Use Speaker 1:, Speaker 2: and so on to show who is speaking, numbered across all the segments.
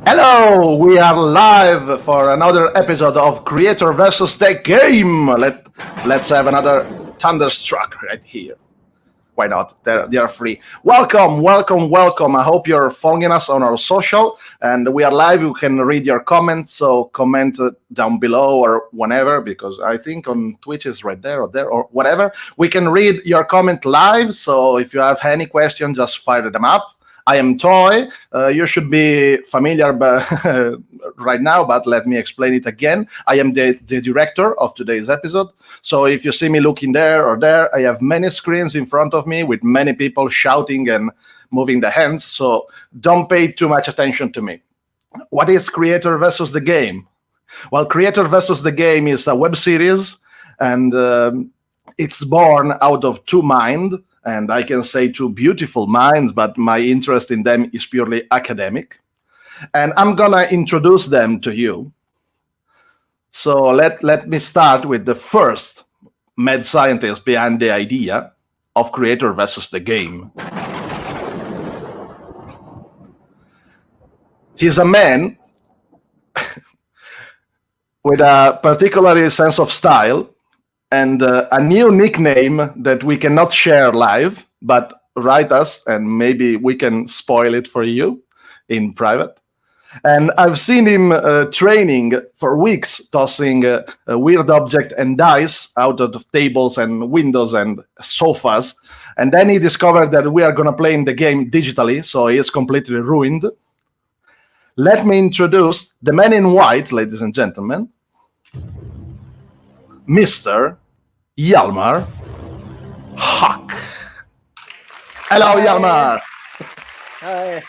Speaker 1: Hello, we are live for another episode of Creator vs. the Game. Let's have another thunderstruck right here. Why not? They are free. Welcome. I hope you're following us on our social, and we are live. You can read your comments, so comment down below or whenever, because I think on Twitch is right there or whatever. We can read your comment live, so if you have any question, just fire them up. I am Toy. You should be familiar right now, but let me explain it again. I am the director of today's episode. So if you see me looking there or there, I have many screens in front of me with many people shouting and moving their hands. So don't pay too much attention to me. What is Creator vs. the Game? Well, Creator vs. the Game is a web series, and it's born out of two minds. And I can say two beautiful minds, but my interest in them is purely academic. And I'm gonna introduce them to you. So let me start with the first mad scientist behind the idea of Creator versus the Game. He's a man with a particular sense of style, and a new nickname that we cannot share live, but write us and maybe we can spoil it for you in private. And I've seen him training for weeks, tossing a weird object and dice out of tables and windows and sofas. And then he discovered that we are going to play in the game digitally, so he is completely ruined. Let me introduce the man in white, ladies and gentlemen, Mr. Hjalmar Huck. Hello, hi. Hjalmar.
Speaker 2: Hi.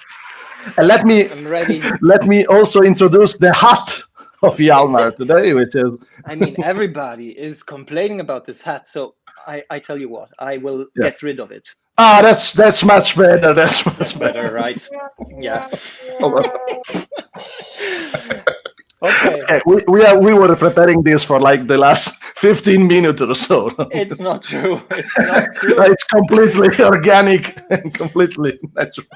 Speaker 1: And
Speaker 2: I'm ready.
Speaker 1: Let me also introduce the hat of Hjalmar today, which is...
Speaker 2: I mean, everybody is complaining about this hat, so I tell you what, I will get rid of it.
Speaker 1: Ah, that's much better. That's much better,
Speaker 2: right? Yeah.
Speaker 1: Okay. We were preparing this for like the last 15 minutes or so.
Speaker 2: It's not true. It's not true.
Speaker 1: It's completely organic and completely natural.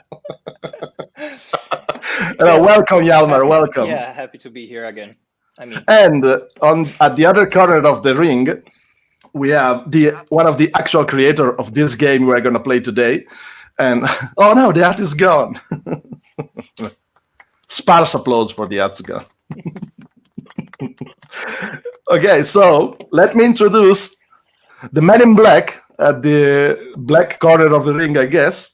Speaker 1: Welcome, Hjalmar. Welcome.
Speaker 2: Yeah, happy to be here again.
Speaker 1: And at the other corner of the ring, we have one of the actual creator of this game we're going to play today. And oh no, the hat is gone. Sparse applause for the hat's gone. Okay, so let me introduce the man in black at the black corner of the ring, I guess.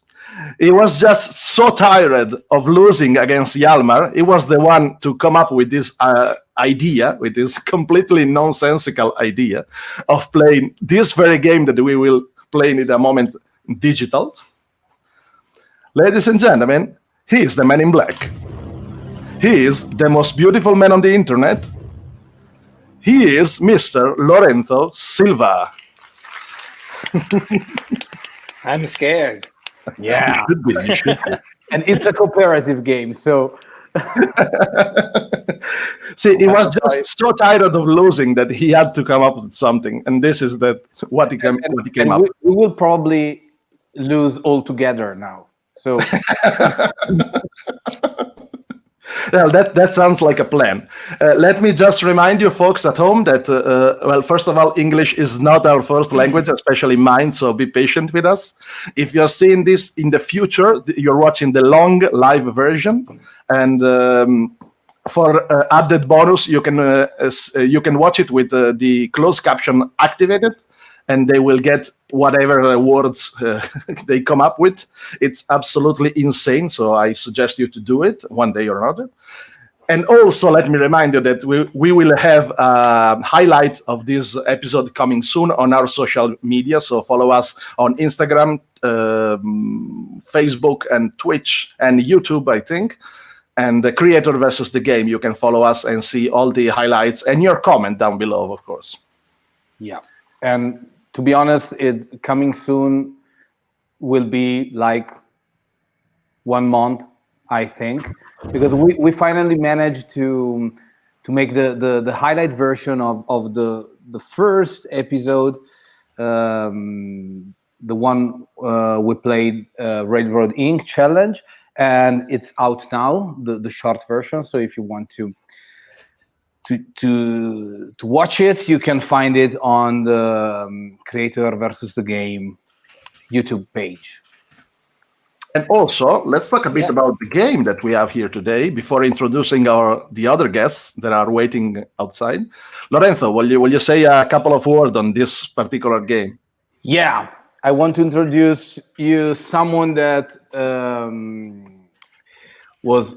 Speaker 1: He was just so tired of losing against Hjalmar. He was the one to come up with this idea, with this completely nonsensical idea of playing this very game that we will play in a moment digital. Ladies and gentlemen, he is the man in black. He is the most beautiful man on the internet. He is Mr. Lorenzo Silva.
Speaker 2: I'm scared.
Speaker 3: Yeah.
Speaker 1: You should be.
Speaker 3: And it's a cooperative game, so...
Speaker 1: See, he was just so tired of losing that he had to come up with something. And this is what he came up with.
Speaker 3: We will probably lose altogether now. So...
Speaker 1: Well, that sounds like a plan. Let me just remind you folks at home that, well, first of all, English is not our first language, especially mine, so be patient with us. If you're seeing this in the future, you're watching the long live version, and for added bonus, you can watch it with the closed caption activated, and they will get whatever words they come up with. It's absolutely insane, so I suggest you to do it one day or another. And also, let me remind you that we will have a highlight of this episode coming soon on our social media, so follow us on Instagram, Facebook, and Twitch, and YouTube, I think. And the Creator versus the Game, you can follow us and see all the highlights and your comment down below, of course.
Speaker 3: Yeah, and to be honest, it's coming soon will be like 1 month, I think, because we finally managed to make the highlight version of the first episode, the one we played, Railroad Inc. challenge, and it's out now, the short version. So if you want to watch it, you can find it on the Creator versus the Game YouTube page.
Speaker 1: And also, let's talk a bit about the game that we have here today before introducing the other guests that are waiting outside. Lorenzo, will you say a couple of words on this particular game?
Speaker 3: Yeah, I want to introduce you someone that was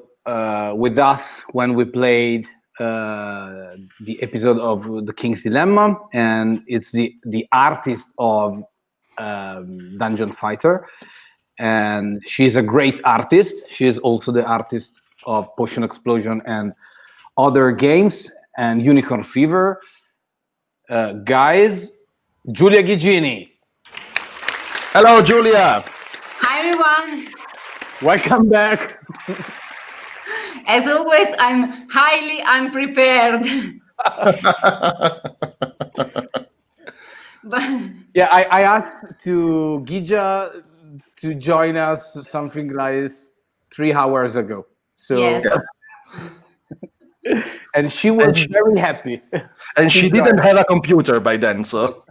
Speaker 3: with us when we played the episode of The King's Dilemma, and it's the artist of Dungeon Fighter. And she's a great artist. She is also the artist of Potion Explosion and other games and Unicorn Fever. Guys, Giulia Gigini.
Speaker 1: Hello, Giulia.
Speaker 4: Hi, everyone.
Speaker 3: Welcome back.
Speaker 4: As always, I'm highly unprepared. But
Speaker 3: Yeah, I asked to Gija to join us something like 3 hours ago. So,
Speaker 4: yes.
Speaker 3: and she was very happy.
Speaker 1: And she didn't have a computer by then, so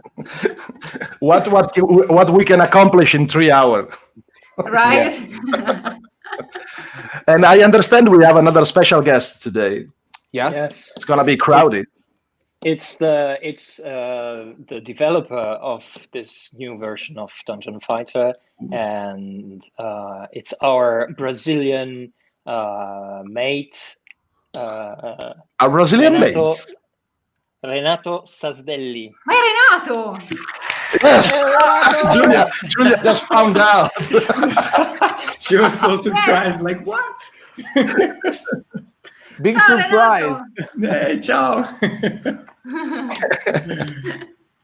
Speaker 1: what we can accomplish in 3 hours.
Speaker 4: Right?
Speaker 1: And I understand we have another special guest today.
Speaker 3: Yes.
Speaker 1: It's gonna be crowded.
Speaker 2: It's the developer of this new version of Dungeon Fighter, and it's our Brazilian mate.
Speaker 1: A Brazilian
Speaker 2: Renato Sasdelli.
Speaker 4: Hi, Renato.
Speaker 1: Yes, Giulia just found out.
Speaker 5: She was so surprised, like, what?
Speaker 3: Big
Speaker 4: Ciao,
Speaker 3: surprise.
Speaker 5: Hey, ciao.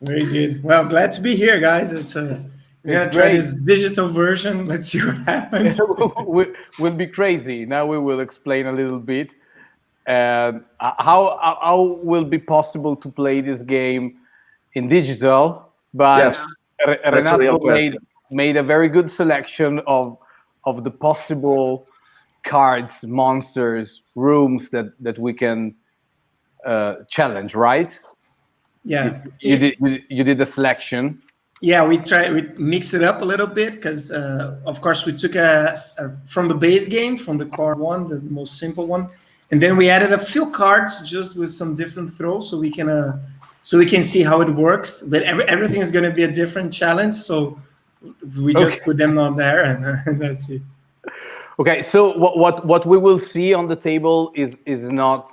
Speaker 5: Very good. Well, glad to be here, guys. We're gonna try this digital version. Let's see what happens.
Speaker 3: Will be crazy. Now we will explain a little bit how will be possible to play this game in digital. But
Speaker 1: Yes,
Speaker 3: Renato made a very good selection of the possible cards, monsters, rooms that we can challenge, right?
Speaker 5: Yeah.
Speaker 3: You did a selection.
Speaker 5: Yeah, we mix it up a little bit because, of course, we took from the base game, from the core one, the most simple one, and then we added a few cards just with some different throws, so we can see how it works. But everything is going to be a different challenge, so we just put them on there, and that's it.
Speaker 3: Okay, so what we will see on the table is not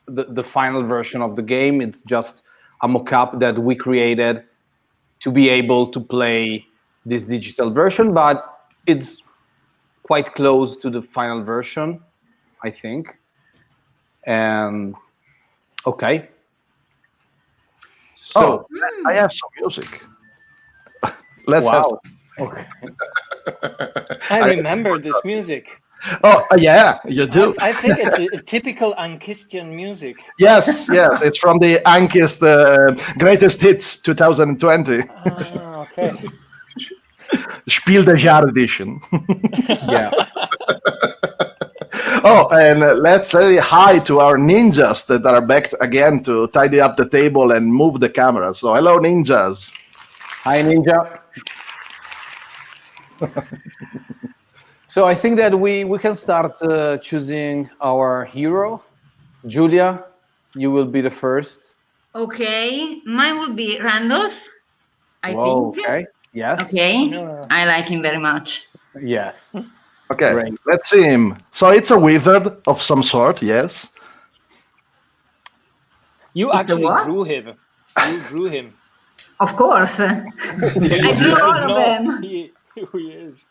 Speaker 3: the final version of the game. It's just a mock-up that we created to be able to play this digital version, but it's quite close to the final version, I think. And okay. So
Speaker 1: I have some music. Let's have.
Speaker 3: Okay.
Speaker 2: I remember this music.
Speaker 1: Oh, yeah, you do.
Speaker 2: I think it's a typical Ankistian music.
Speaker 1: Yes, it's from the Ankist Greatest Hits 2020.
Speaker 2: Okay.
Speaker 1: Spiel des Jahres edition.
Speaker 3: Yeah.
Speaker 1: Oh, and let's say hi to our ninjas that are back again to tidy up the table and move the camera. So hello, ninjas.
Speaker 3: Hi, Ninja. So I think that we can start choosing our hero. Giulia, you will be the first.
Speaker 4: Okay, mine would be Randolph, I think.
Speaker 3: Okay. Yes.
Speaker 4: Okay,
Speaker 2: No.
Speaker 4: I like him very much.
Speaker 3: Yes.
Speaker 1: Okay,
Speaker 3: Great.
Speaker 1: let's see him. So it's a wizard of some sort, yes.
Speaker 2: You actually
Speaker 4: what?
Speaker 2: drew him. You drew him.
Speaker 4: Of course. I drew all of them.
Speaker 2: Who he is.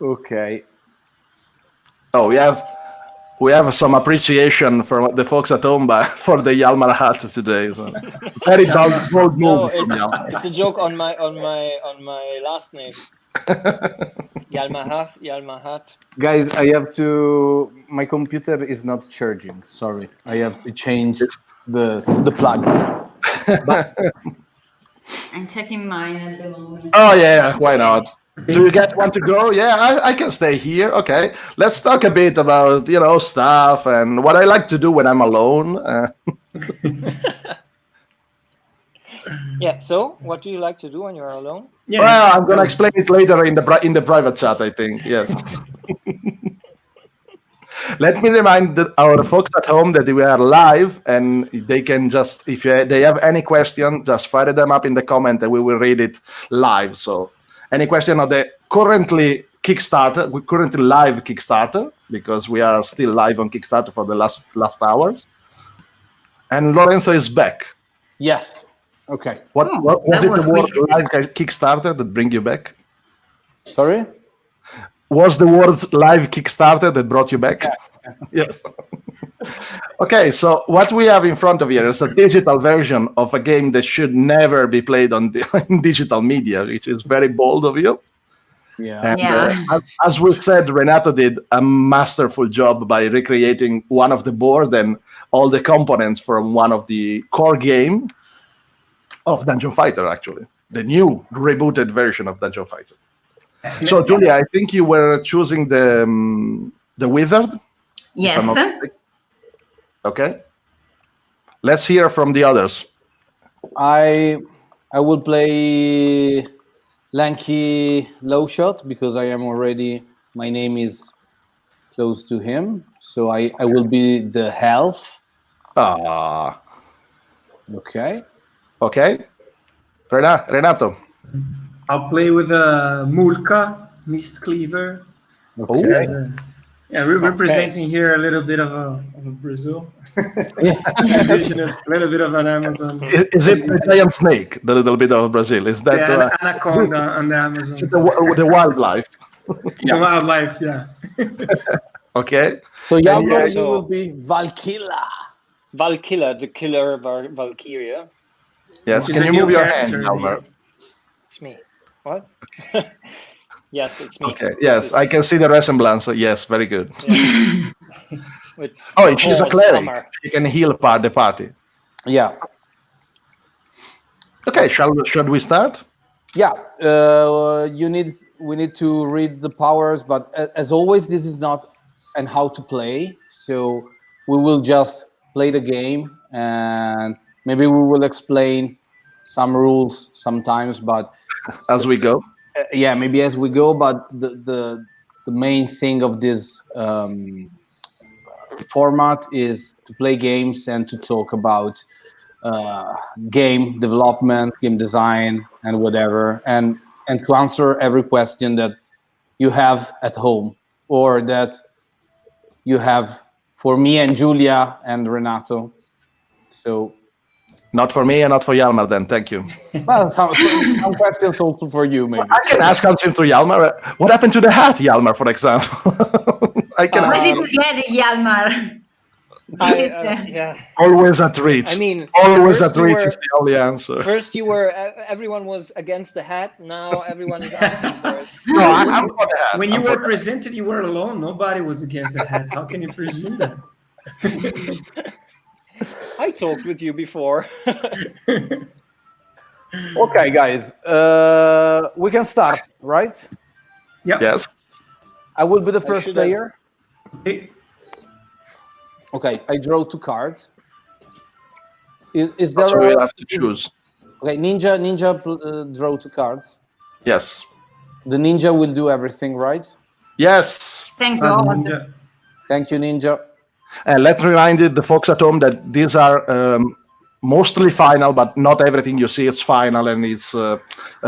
Speaker 3: Okay.
Speaker 1: Oh, we have some appreciation for the folks at home for the Hjalmar hat today. So. Very bold
Speaker 2: No,
Speaker 1: move. from Hjalmar.
Speaker 2: it's a joke on my last name. Hjalmar hat.
Speaker 3: Guys, I have to my computer is not charging. Sorry, I have to change the plug.
Speaker 4: I'm checking mine at the moment.
Speaker 1: Oh yeah, why not? Do you guys want to go? Yeah, I can stay here. Okay, let's talk a bit about stuff and what I like to do when I'm alone.
Speaker 2: Yeah. So, what do you like to do when you're alone?
Speaker 5: Yeah,
Speaker 1: Well, I'm gonna explain it later in the private chat, I think. Yes. Let me remind our folks at home that we are live, and they can just, if they have any question, just fire them up in the comment, and we will read it live. So, any question on the currently live Kickstarter, because we are still live on Kickstarter for the last hours. And Lorenzo is back.
Speaker 3: Yes. Okay.
Speaker 1: What
Speaker 4: that
Speaker 1: did
Speaker 4: was
Speaker 1: the word
Speaker 4: quick.
Speaker 1: live Kickstarter that bring you back?
Speaker 3: Sorry.
Speaker 1: Was the words live Kickstarter that brought you back? Yes. Okay, so what we have in front of you is a digital version of a game that should never be played on in digital media, which is very bold of you.
Speaker 3: Yeah.
Speaker 1: And
Speaker 4: Yeah.
Speaker 1: as we said, Renato did a masterful job by recreating one of the board and all the components from one of the core game of Dungeon Fighter, actually. The new rebooted version of Dungeon Fighter. So, Julia, I think you were choosing the wizard.
Speaker 4: Yes.
Speaker 1: Okay. Let's hear from the others.
Speaker 3: I will play Lanky Low Shot because I am already. My name is close to him, so I will be the health.
Speaker 1: Ah.
Speaker 3: Okay.
Speaker 1: Okay. Renato.
Speaker 5: I'll play with Murka, Mist Cleaver.
Speaker 3: Okay.
Speaker 5: We're representing here a little bit of Brazil. Indigenous, a little bit of an Amazon.
Speaker 1: Is it the giant snake, the little bit of Brazil? Is that
Speaker 5: Yeah, anaconda on the Amazon.
Speaker 1: is it the wildlife?
Speaker 5: The wildlife, yeah.
Speaker 1: Okay.
Speaker 3: So Hjalmar,
Speaker 2: also-
Speaker 3: you will be Valkyla.
Speaker 2: Valkyla, the killer Valkyria.
Speaker 1: Yes.
Speaker 5: Which
Speaker 1: Can
Speaker 5: is
Speaker 1: you
Speaker 5: a new
Speaker 1: move your
Speaker 5: character
Speaker 1: hand, Hjalmar?
Speaker 2: It's me. What? Yes, it's me.
Speaker 1: Okay. Yes, I can see the resemblance. So yes, very good.
Speaker 2: Yeah. With
Speaker 1: Oh, she's a
Speaker 2: Paul's
Speaker 1: cleric.
Speaker 2: hammer.
Speaker 1: She can heal the party.
Speaker 3: Yeah.
Speaker 1: Okay. Should we start?
Speaker 3: Yeah. We need to read the powers, but as always, this is not and how to play. So we will just play the game, and maybe we will explain some rules sometimes, but
Speaker 1: As we go.
Speaker 3: yeah, maybe as we go. But the main thing of this format is to play games and to talk about game development, game design, and whatever, and to answer every question that you have at home or that you have for me and Julia and Renato. So,
Speaker 1: Not for me and not for Hjalmar then. Thank you.
Speaker 3: well, some questions also for you, maybe.
Speaker 1: I can ask something to Hjalmar. What happened to the hat, Hjalmar, for example? I can
Speaker 4: Where
Speaker 1: ask.
Speaker 4: did you get it, Hjalmar?
Speaker 2: Yeah.
Speaker 1: Always at reach.
Speaker 2: I mean,
Speaker 1: Always
Speaker 2: first
Speaker 1: at
Speaker 2: you
Speaker 1: reach
Speaker 2: were-
Speaker 1: is the only answer.
Speaker 2: First, everyone was against the hat. Now everyone is asking for it.
Speaker 1: No, I'm for the hat.
Speaker 5: When you
Speaker 1: I'm for
Speaker 5: were presented, you were alone. Nobody was against the hat. How can you presume that?
Speaker 2: I talked with you before.
Speaker 3: Okay, guys, we can start, right?
Speaker 5: Yeah.
Speaker 1: Yes.
Speaker 3: I will be the first
Speaker 2: should have-
Speaker 3: player.
Speaker 5: Okay.
Speaker 3: Okay, I draw 2 cards. Is there
Speaker 1: So
Speaker 3: a,
Speaker 1: we'll have to choose.
Speaker 3: okay, Ninja draw 2 cards.
Speaker 1: Yes.
Speaker 3: The Ninja will do everything, right?
Speaker 1: Yes.
Speaker 4: Thank God.
Speaker 3: Thank you, Ninja.
Speaker 1: And let's remind the folks at home that these are mostly final, but not everything you see is final, and it's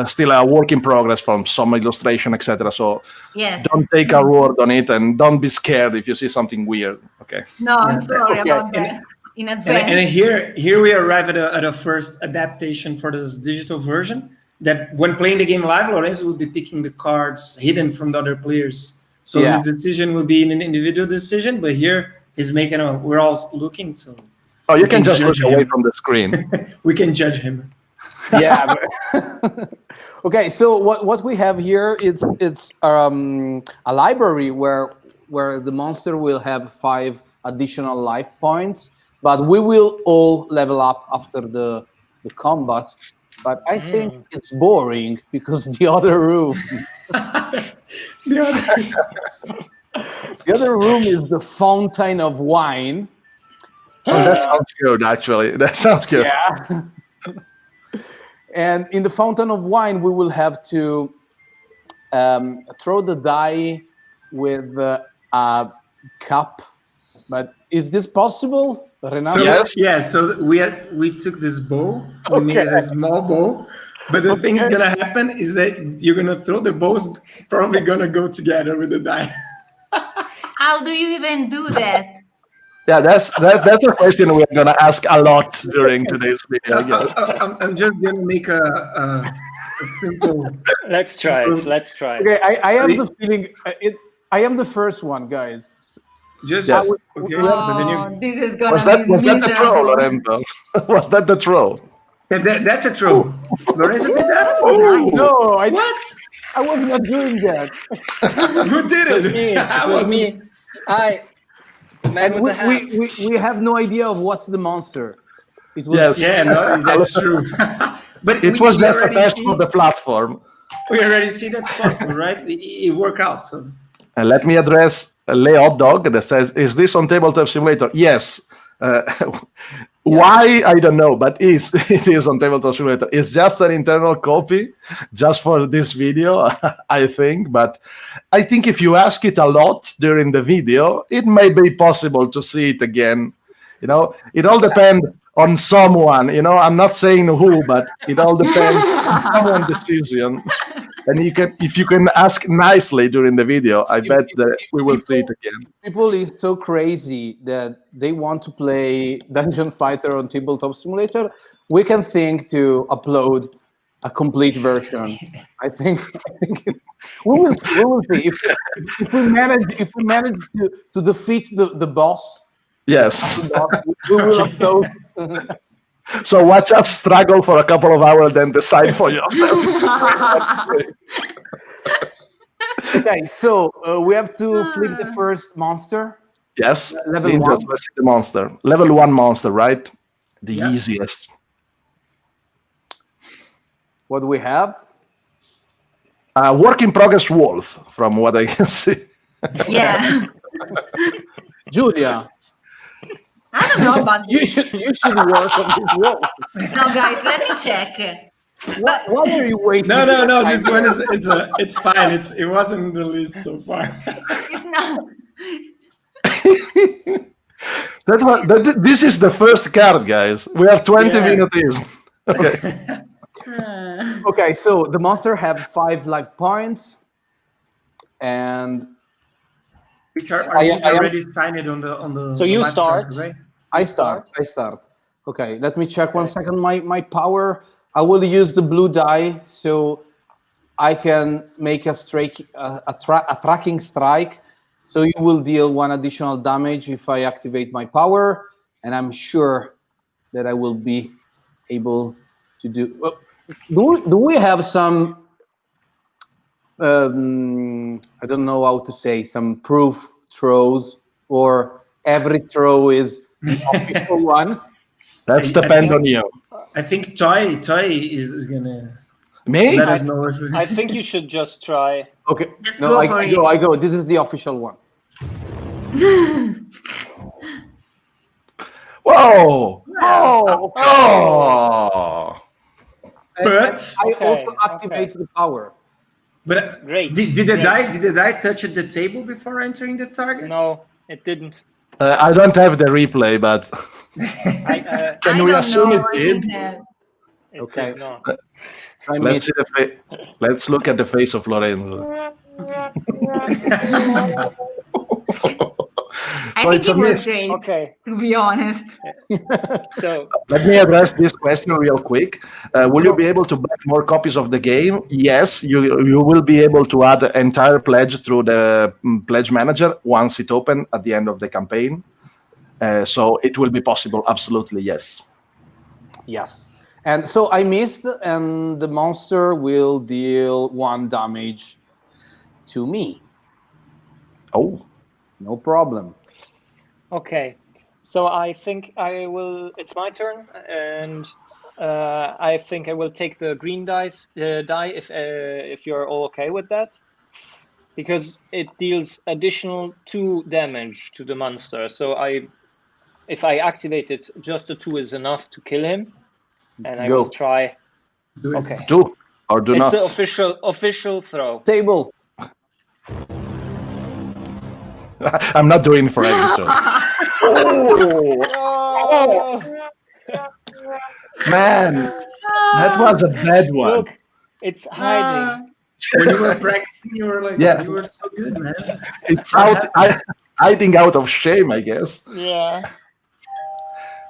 Speaker 1: still a work in progress from some illustration, etc. So
Speaker 4: Yes.
Speaker 1: don't take our word on it, and don't be scared if you see something weird. Okay.
Speaker 4: No, I'm sorry
Speaker 3: Okay.
Speaker 4: about that. In advance.
Speaker 5: And here we arrive at a first adaptation for this digital version. That when playing the game live, Lorenzo will be picking the cards hidden from the other players. So
Speaker 3: Yeah.
Speaker 5: his decision will be an individual decision, but here he's making we're all looking, so
Speaker 1: Oh, you
Speaker 5: We
Speaker 1: can
Speaker 5: can
Speaker 1: just look
Speaker 5: judge
Speaker 1: away
Speaker 5: him.
Speaker 1: from the screen.
Speaker 5: we can judge him.
Speaker 3: Yeah. Okay, so what we have here it's a library where where the monster will have 5 additional life points, but we will all level up after the combat. But I think it's boring because the other room,
Speaker 5: The others.
Speaker 3: the other room is the fountain of wine.
Speaker 1: Oh, that sounds good, actually. That sounds good.
Speaker 3: Yeah. And in the fountain of wine, we will have to throw the die with a cup. But is this possible, Renato?
Speaker 5: So,
Speaker 1: Yes.
Speaker 5: yeah, so we took this bow, we made a small bow, but the thing is gonna happen is that you're gonna throw the bows, probably gonna go together with the die.
Speaker 4: How do you even do that?
Speaker 1: Yeah, that's a question we're gonna ask a lot during today's video. I guess.
Speaker 5: I'm just gonna make a simple.
Speaker 2: Let's try it. Let's try it.
Speaker 3: Okay, I have the feeling I am the first one, guys.
Speaker 5: Just
Speaker 1: Yes.
Speaker 5: okay, but then
Speaker 4: Oh,
Speaker 5: you.
Speaker 4: this is gonna
Speaker 1: Was that
Speaker 4: be
Speaker 1: the troll,
Speaker 4: miserable.
Speaker 1: Lorenzo? Was that the troll?
Speaker 5: That's a troll. Lorenzo did that.
Speaker 3: No,
Speaker 5: What?
Speaker 3: I was not doing that.
Speaker 5: Who did
Speaker 2: It was
Speaker 5: it?
Speaker 2: me.
Speaker 5: I
Speaker 2: It was
Speaker 5: wasn't-
Speaker 2: me. Man
Speaker 3: And
Speaker 2: with the hat.
Speaker 3: we have no idea of what's the monster. It was
Speaker 1: Yes.
Speaker 5: Yeah, no, that's true. But
Speaker 1: It was just a
Speaker 5: already
Speaker 1: test
Speaker 5: see-
Speaker 1: for the platform.
Speaker 5: We already see that's possible, right? It worked out. So
Speaker 1: And let me address Leo Dog that says, "Is this on Tabletop Simulator?" Yes. Why I don't know, but it is on Tabletop Simulator. It's just an internal copy, just for this video, I think. But I think if you ask it a lot during the video, it may be possible to see it again. You know, it all depends on someone. You know, I'm not saying who, but it all depends on someone's decision. And if you can ask nicely during the video, I bet that we will see it again.
Speaker 3: People is so crazy that they want to play Dungeon Fighter on Tabletop Simulator. We can think to upload a complete version. I think we will see if we manage to defeat the boss.
Speaker 1: Yes.
Speaker 3: We will upload.
Speaker 1: So watch us struggle for a couple of hours, then decide for yourself.
Speaker 3: Okay, so we have to flip the first monster.
Speaker 1: Yes.
Speaker 3: Level
Speaker 1: Ninjas,
Speaker 3: 1.
Speaker 1: let's see the monster. Level 1 monster, right? The
Speaker 5: Yeah.
Speaker 1: easiest.
Speaker 3: What do we have?
Speaker 1: Work in progress wolf, from what I can see.
Speaker 4: Yeah.
Speaker 3: Julia,
Speaker 4: I don't know about
Speaker 3: you
Speaker 4: this.
Speaker 3: should work on this wall.
Speaker 4: No, guys, let me check.
Speaker 3: Why are you waiting?
Speaker 5: no. This one it's fine. It wasn't in the list so far.
Speaker 4: It's not.
Speaker 1: This is the first card, guys. We have 20
Speaker 5: Yeah.
Speaker 1: minutes. Okay.
Speaker 3: Okay, so the monster have 5 life points, and
Speaker 5: Which are
Speaker 3: I
Speaker 5: you
Speaker 3: am-
Speaker 5: already signed it on the.
Speaker 2: So you
Speaker 5: live
Speaker 2: start.
Speaker 5: card, right?
Speaker 3: I start. Okay, let me check 1 second. My power. I will use the blue die, so I can make a tracking strike. So you will deal 1 additional damage if I activate my power, and I'm sure that I will be able to do. Well, do we have some? I don't know how to say, some proof throws, or every throw is the official one.
Speaker 1: That's
Speaker 5: I
Speaker 1: depend
Speaker 5: think-
Speaker 1: on you.
Speaker 5: I think Toy is gonna
Speaker 1: Me?
Speaker 5: let us know if.
Speaker 2: I think you should just try.
Speaker 3: Okay,
Speaker 4: Just
Speaker 3: no,
Speaker 4: go
Speaker 3: I
Speaker 4: for it.
Speaker 3: go. I go. This is the official one.
Speaker 1: Whoa!
Speaker 3: Oh,
Speaker 1: Oh!
Speaker 5: But
Speaker 3: I
Speaker 2: Okay,
Speaker 3: also activate the power.
Speaker 2: Great.
Speaker 5: did the
Speaker 2: Great.
Speaker 5: die touch the table before entering the target?
Speaker 2: No, it didn't.
Speaker 1: I don't have the replay, but can
Speaker 4: I
Speaker 1: we
Speaker 4: don't
Speaker 1: assume
Speaker 4: know,
Speaker 1: it
Speaker 4: I
Speaker 1: did?
Speaker 4: didn't have.
Speaker 2: It
Speaker 3: Okay.
Speaker 2: did not.
Speaker 3: I
Speaker 1: Let's
Speaker 3: missed.
Speaker 1: see let's look at the face of Lorenzo.
Speaker 4: I
Speaker 1: So
Speaker 4: think
Speaker 1: it's a
Speaker 4: it was
Speaker 1: miss.
Speaker 4: great,
Speaker 2: Okay.
Speaker 4: to be honest.
Speaker 2: So
Speaker 1: Let me address this question real quick. Will you be able to buy more copies of the game? Yes, you will be able to add the entire pledge through the pledge manager once it opens at the end of the campaign. So it will be possible, absolutely, yes.
Speaker 3: Yes. And so I missed, and the monster will deal 1 damage to me.
Speaker 1: Oh,
Speaker 3: No problem.
Speaker 2: Okay, so I think I will. It's my turn, and I think I will take the green die if you're all okay with that, because it deals additional 2 damage to the monster. So if I activate it, just a 2 is enough to kill him, and I
Speaker 3: Go.
Speaker 2: will try.
Speaker 5: Do it.
Speaker 2: Okay,
Speaker 1: Do or do
Speaker 2: it's
Speaker 1: not.
Speaker 2: the official throw.
Speaker 3: Table.
Speaker 1: I'm not doing for every turn.
Speaker 2: Oh!
Speaker 1: Man, that was a bad one.
Speaker 2: Look, it's hiding.
Speaker 5: When you were practicing, you were like,
Speaker 1: Yeah.
Speaker 5: you were so good, man.
Speaker 1: It's hiding out of shame, I guess.
Speaker 2: Yeah.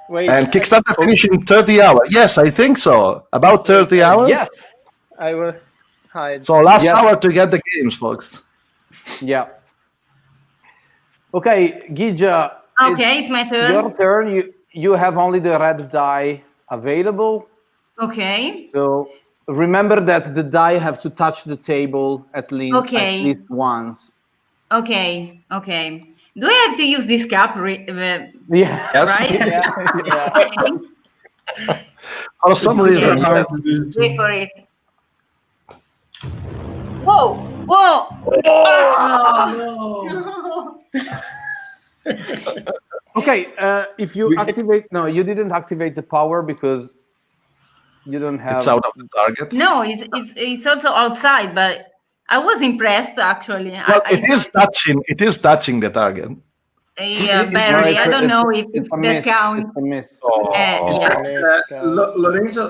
Speaker 2: Wait.
Speaker 1: And Kickstarter finish in 30 hours. Yes, I think so. About 30 hours.
Speaker 3: Yes.
Speaker 2: I will hide.
Speaker 1: So last
Speaker 3: Yes.
Speaker 1: hour to get the games, folks.
Speaker 3: Yeah. Okay, Gija.
Speaker 4: Okay, it's my turn.
Speaker 3: Your turn. You have only the red die available.
Speaker 4: Okay.
Speaker 3: So remember that the die have to touch the table at least once.
Speaker 4: Okay. Do I have to use this cup?
Speaker 3: Yeah.
Speaker 1: Yes.
Speaker 4: Right?
Speaker 2: Yeah.
Speaker 4: Okay.
Speaker 1: For some
Speaker 5: It's
Speaker 1: reason.
Speaker 5: super hard to do.
Speaker 4: Wait for it. Whoa!
Speaker 5: Oh,
Speaker 3: Okay. If you activate, no, you didn't activate the power because you don't have.
Speaker 1: It's out of the target.
Speaker 4: No, it's also outside, but I was impressed actually.
Speaker 1: Well, it is touching the target.
Speaker 4: Yeah, barely. I don't know if
Speaker 3: it's a
Speaker 4: that
Speaker 3: miss.
Speaker 4: counts.
Speaker 3: It's a miss.
Speaker 4: Yeah.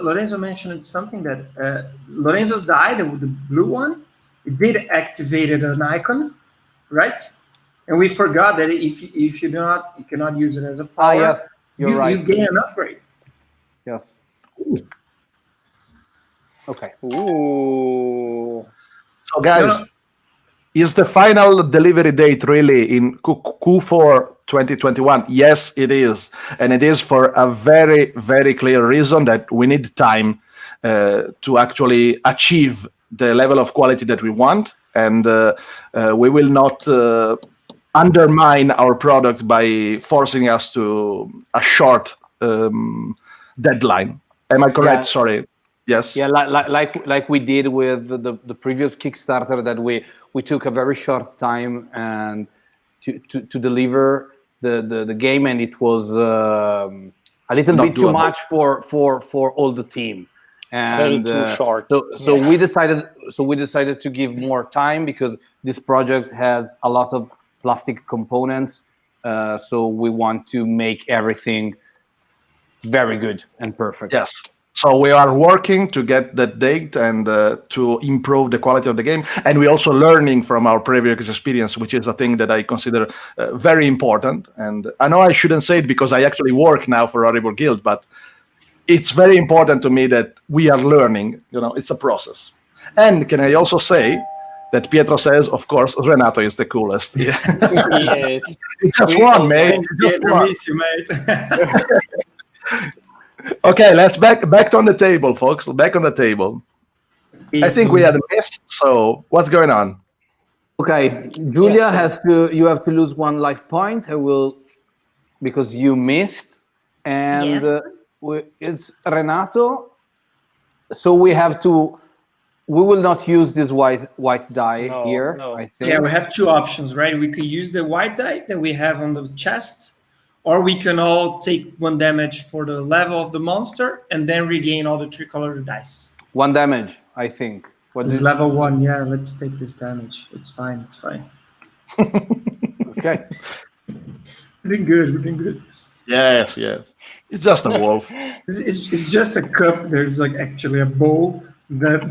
Speaker 5: Lorenzo mentioned something that Lorenzo's die, the blue one, it did activated an icon, right? And we forgot that if you do not, you cannot use it as a power.
Speaker 3: Yes, you're right.
Speaker 5: You gain an upgrade.
Speaker 3: Yes. Okay.
Speaker 2: Ooh.
Speaker 1: So guys, is the final delivery date really in Q4 2021? Yes, it is. And it is for a very, very clear reason that we need time to actually achieve the level of quality that we want. And we will not undermine our product by forcing us to a short deadline. Am I correct?
Speaker 3: Yeah.
Speaker 1: Sorry. Yes.
Speaker 3: Yeah, like we did with the previous Kickstarter, that we took a very short time and to deliver the game, and it was a little
Speaker 1: Not
Speaker 3: bit too
Speaker 1: doable.
Speaker 3: much for all the team. And
Speaker 2: Very too short.
Speaker 3: So we decided to give more time because this project has a lot of plastic components. So we want to make everything very good and perfect.
Speaker 1: Yes. So we are working to get that date and to improve the quality of the game. And we're also learning from our previous experience, which is a thing that I consider very important. And I know I shouldn't say it because I actually work now for horribleguild, but it's very important to me that we are learning. You know, it's a process. And can I also say that Pietro says, of course, Renato is the coolest. Yeah.
Speaker 2: Yes.
Speaker 1: He just won, mate. He just won.
Speaker 5: Miss you, mate.
Speaker 1: Okay, let's back on the table, folks. Back on the table. I think we had a miss. So what's going on?
Speaker 3: Okay, Julia you have to lose 1 life point. I will, because you missed, and
Speaker 4: Yes.
Speaker 3: It's Renato. So we will not use this white die
Speaker 2: No,
Speaker 3: here.
Speaker 2: no.
Speaker 3: I think.
Speaker 5: Yeah, we have 2 options, right? We could use the white die that we have on the chest, or we can all take 1 damage for the level of the monster and then regain all the 3 colored dice.
Speaker 3: 1 damage, I think. What
Speaker 5: It's
Speaker 3: is
Speaker 5: level 1. Yeah, let's take this damage. It's fine. It's fine.
Speaker 3: okay?
Speaker 5: We're doing good. We're doing good.
Speaker 1: Yes. It's just a wolf.
Speaker 5: It's just a cup. There's like actually a bowl that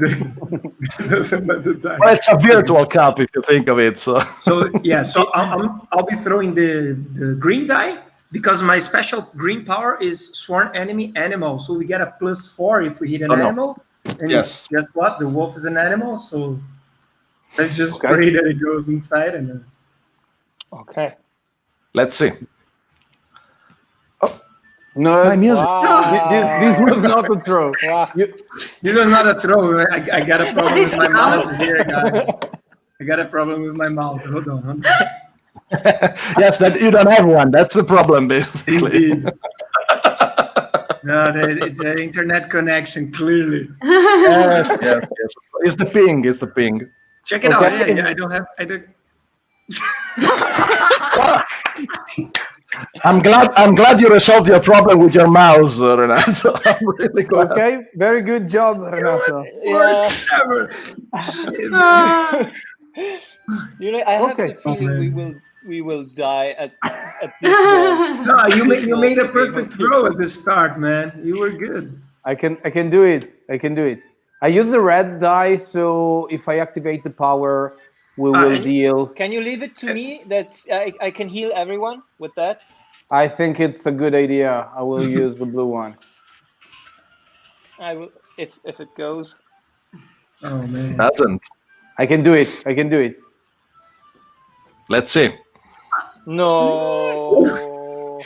Speaker 5: doesn't let the die.
Speaker 1: Well, it's a virtual cup if you think of it. So
Speaker 5: So yeah, so I'll be throwing the green die because my special green power is sworn enemy animal. So we get a +4 if we hit an
Speaker 1: Oh, no.
Speaker 5: animal. And
Speaker 1: Yes.
Speaker 5: guess what? The wolf is an animal. So let's just
Speaker 3: Okay.
Speaker 5: pray that it goes inside and.
Speaker 2: Okay.
Speaker 1: let's see.
Speaker 3: No,
Speaker 1: My music.
Speaker 3: this was not a throw.
Speaker 2: Wow.
Speaker 5: This was not a throw. I got a problem with my mouse here, guys. I got a problem with my mouse. Hold on.
Speaker 1: Yes, that you don't have one. That's the problem, basically.
Speaker 5: Indeed. No, it's an internet connection, clearly.
Speaker 1: Yes. It's the ping. It's the ping.
Speaker 5: Check it
Speaker 3: Okay.
Speaker 5: out. Yeah, I don't have. I don't.
Speaker 1: I'm glad you resolved your problem with your mouse, Renato. I'm really glad.
Speaker 3: Okay, very good job, Renato.
Speaker 5: Worst ever.
Speaker 2: You know, I have
Speaker 3: Okay.
Speaker 2: the feeling
Speaker 5: man.
Speaker 2: we will die at this moment.
Speaker 5: No, you made a
Speaker 2: Game
Speaker 5: perfect
Speaker 2: of
Speaker 5: throw at the start, man. You were good.
Speaker 3: I can do it. I can do it. I use the red die, so if I activate the power, we will deal.
Speaker 2: Can you leave it to me that I can heal everyone with that?
Speaker 3: I think it's a good idea. I will use the blue one.
Speaker 2: I will if it goes.
Speaker 5: Oh man.
Speaker 1: Doesn't.
Speaker 3: I can do it. I can do it.
Speaker 1: Let's see.
Speaker 2: No.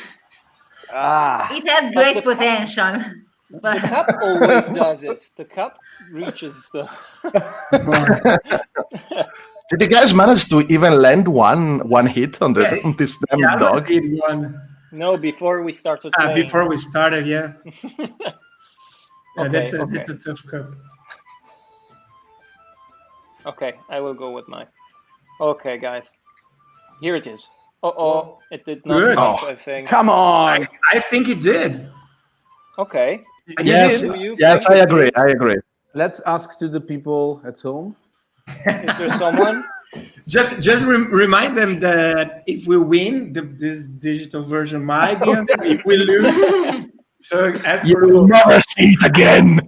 Speaker 4: It has
Speaker 2: But
Speaker 4: great
Speaker 2: the-
Speaker 4: potential.
Speaker 2: The
Speaker 4: But
Speaker 2: cup always does it. The cup reaches the.
Speaker 1: Did you guys manage to even land one hit on this damn
Speaker 5: Yeah, I
Speaker 1: dog?
Speaker 5: did one
Speaker 2: No, before we started playing.
Speaker 5: before we started. Yeah,
Speaker 2: Okay,
Speaker 5: that's a
Speaker 2: okay.
Speaker 5: tough cup.
Speaker 2: Okay, I will go with mine. Okay, guys. Here it is. Uh-oh, it did not
Speaker 5: Good.
Speaker 2: match, I think.
Speaker 3: Come on.
Speaker 5: I think it did.
Speaker 2: Okay.
Speaker 1: Yes,
Speaker 2: Do you
Speaker 1: yes,
Speaker 2: think
Speaker 1: I
Speaker 2: it
Speaker 1: agree.
Speaker 2: did?
Speaker 1: I agree.
Speaker 3: Let's ask to the people at home.
Speaker 2: Is there someone?
Speaker 5: Just remind them that if we win, this digital version might be on there. If we lose, so ask
Speaker 1: You
Speaker 5: for
Speaker 1: will
Speaker 5: votes.
Speaker 1: never see it again.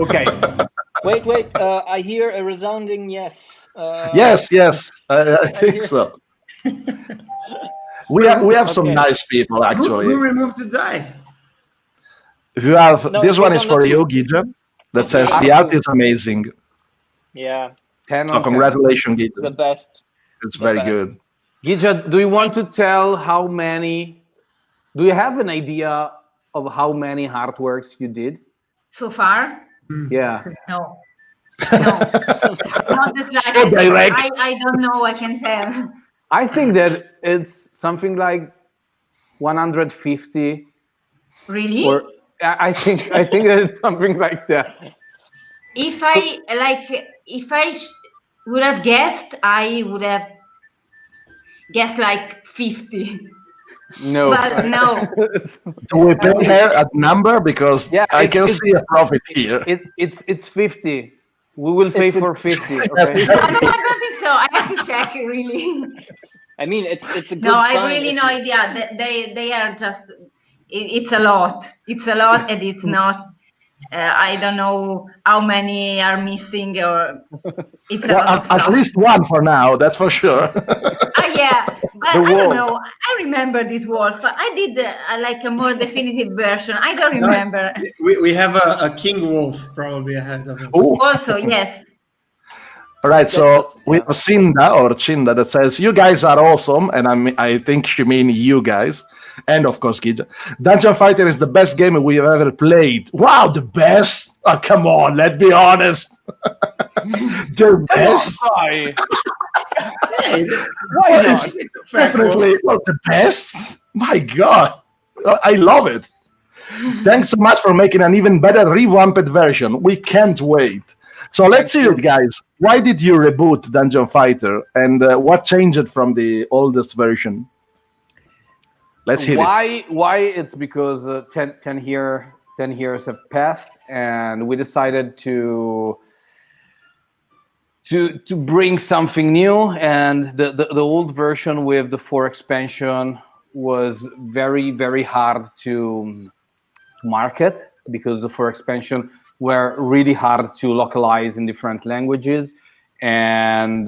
Speaker 3: Okay.
Speaker 2: Wait. I hear a resounding yes.
Speaker 1: Yes, I think so. We have some
Speaker 2: Okay.
Speaker 1: nice people
Speaker 5: Who
Speaker 1: actually.
Speaker 5: removed the die?
Speaker 1: You have
Speaker 2: No,
Speaker 1: this
Speaker 2: it
Speaker 1: one
Speaker 2: was
Speaker 1: is
Speaker 2: on
Speaker 1: for
Speaker 2: the
Speaker 1: you,
Speaker 2: two.
Speaker 1: Gidja. That says
Speaker 2: Okay.
Speaker 1: the art is amazing.
Speaker 2: Yeah,
Speaker 3: 10
Speaker 1: So
Speaker 3: on 10.
Speaker 1: congratulations,
Speaker 2: the
Speaker 1: Gidja.
Speaker 2: best.
Speaker 1: It's
Speaker 2: the
Speaker 1: very
Speaker 2: best.
Speaker 1: good.
Speaker 3: Gidja, do you want to tell how many? Do you have an idea of how many artworks you did?
Speaker 4: so far,
Speaker 3: Yeah.
Speaker 4: no. Not the slightest.
Speaker 1: So direct.
Speaker 4: I don't know. I can tell.
Speaker 3: I think that it's something like 150
Speaker 4: Really?
Speaker 3: or I think that it's something like that.
Speaker 4: If I would have guessed, I would have guessed like 50.
Speaker 3: No.
Speaker 4: But no.
Speaker 1: Do we pay her a number because
Speaker 3: Yeah,
Speaker 1: I
Speaker 3: it's-
Speaker 1: can
Speaker 3: it's-
Speaker 1: see a profit here?
Speaker 3: It's 50. We will pay
Speaker 2: It's a-
Speaker 3: for 50.
Speaker 1: Yes,
Speaker 3: Okay.
Speaker 4: No, I don't think so. I have to check really.
Speaker 2: I mean, it's a good
Speaker 4: No, I
Speaker 2: sign
Speaker 4: really
Speaker 2: if
Speaker 4: no
Speaker 2: you-
Speaker 4: idea. They are just. It's a lot. It's a lot, and it's not. I don't know how many are missing, or it's a
Speaker 1: Well,
Speaker 4: lot of
Speaker 1: at
Speaker 4: stuff.
Speaker 1: least one for now, that's for sure.
Speaker 4: Yeah, but
Speaker 3: The
Speaker 4: I don't
Speaker 3: wolf.
Speaker 4: know. I remember this wolf. I did like a more definitive version. I don't remember.
Speaker 5: We have a king wolf probably ahead of us.
Speaker 1: Ooh.
Speaker 4: Also, yes.
Speaker 1: All right, so
Speaker 2: That's
Speaker 1: we have Cinda or Chinda that says, "You guys are awesome," and I think she means you guys, and of course, Gidja. Dungeon Fighter is the best game we have ever played. Wow, the best! Oh, come on, let's be honest. The best,
Speaker 3: Why?
Speaker 5: Hey,
Speaker 3: Why not?
Speaker 5: it's a fair
Speaker 1: definitely.
Speaker 5: quote.
Speaker 1: Well, the best. My God, I love it. Thanks so much for making an even better revamped version. We can't wait. So let's see it, guys. Why did you reboot Dungeon Fighter, and what changed from the oldest version? Let's hear it.
Speaker 3: Why? It's because 10 years have passed, and we decided to bring something new. And the old version with the 4 expansion was very, very hard to market, because the 4 expansion were really hard to localize in different languages, and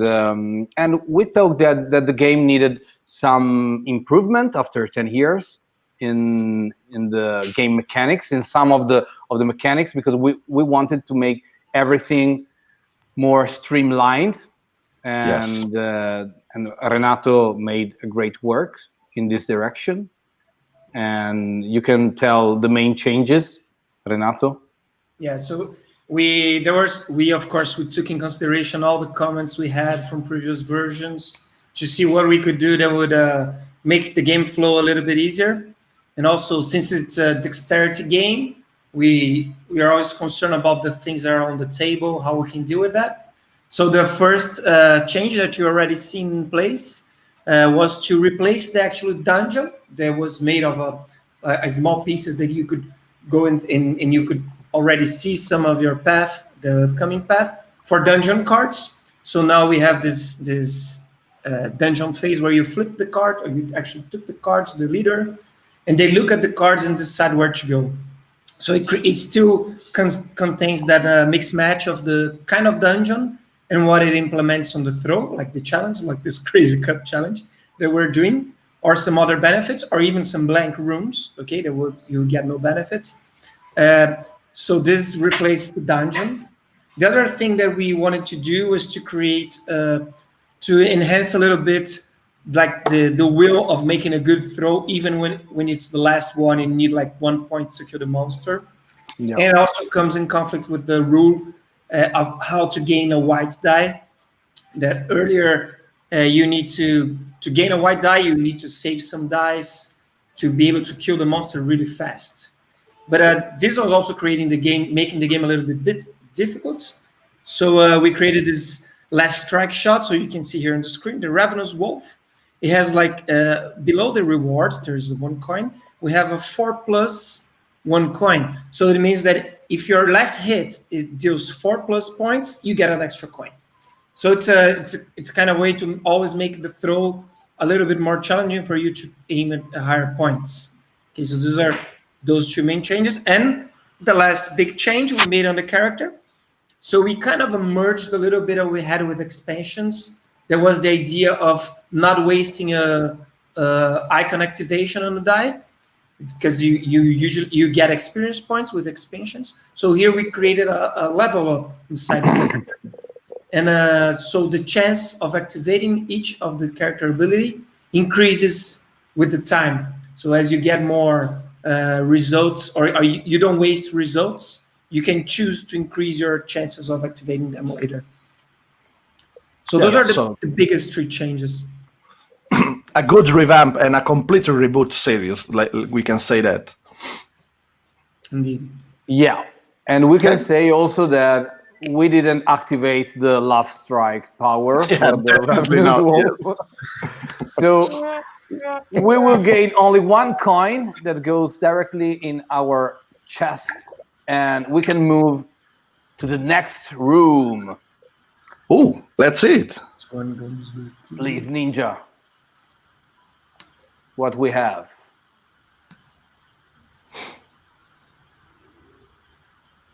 Speaker 3: we thought that the game needed some improvement after 10 years in the game mechanics, in some of the mechanics, because we wanted to make everything more streamlined, and Renato made a great work in this direction, and you can tell the main changes, Renato.
Speaker 5: Yeah, so we of course we took in consideration all the comments we had from previous versions, to see what we could do that would make the game flow a little bit easier. And also, since it's a dexterity game, we are always concerned about the things that are on the table, how we can deal with that. So the first change that you already seen in place was to replace the actual dungeon that was made of a small pieces that you could go in and you could already see some of your path, the upcoming path, for dungeon cards. So now we have this dungeon phase where you flip the card, or you actually took the cards, the leader, and they look at the cards and decide where to go. So it still contains that mixed match of the kind of dungeon and what it implements on the throw, like the challenge, like this crazy cup challenge that we're doing, or some other benefits, or even some blank rooms, okay, that you get no benefits. So this replaced the dungeon. The other thing that we wanted to do was to create, to enhance a little bit, like the will of making a good throw, even when it's the last one and you need like 1 point to kill the monster. Yeah. And it also comes in conflict with the rule of how to gain a white die. That earlier you need to gain a white die, you need to save some dice to be able to kill the monster really fast. But this was also creating the game, making the game a little bit difficult. So we created this last strike shot. So you can see here on the screen, the Ravenous Wolf. It has like below the reward, there's 1 coin. We have a 4+ 1 coin. So it means that if your last hit it deals 4+ points, you get an extra coin. So it's kind of a way to always make the throw a little bit more challenging for you to aim at higher points. Okay, so those are those 2 main changes. And the last big change we made on the character. So we kind of merged a little bit of what we had with expansions. There was the idea of not wasting a icon activation on the die, because you usually get experience points with expansions. So here we created a level up inside the character. And so the chance of activating each of the character ability increases with the time. So as you get more results, or you don't waste results, you can choose to increase your chances of activating them later. So those are the biggest 3 changes.
Speaker 1: A good revamp and a complete reboot series, like we can say that.
Speaker 5: Indeed.
Speaker 3: Yeah, and we can say also that we didn't activate the last strike power.
Speaker 1: Yeah, definitely not. Yes.
Speaker 3: So we will gain only 1 coin that goes directly in our chest, and we can move to the next room.
Speaker 1: Oh, let's see it.
Speaker 3: Please, Ninja. What we have.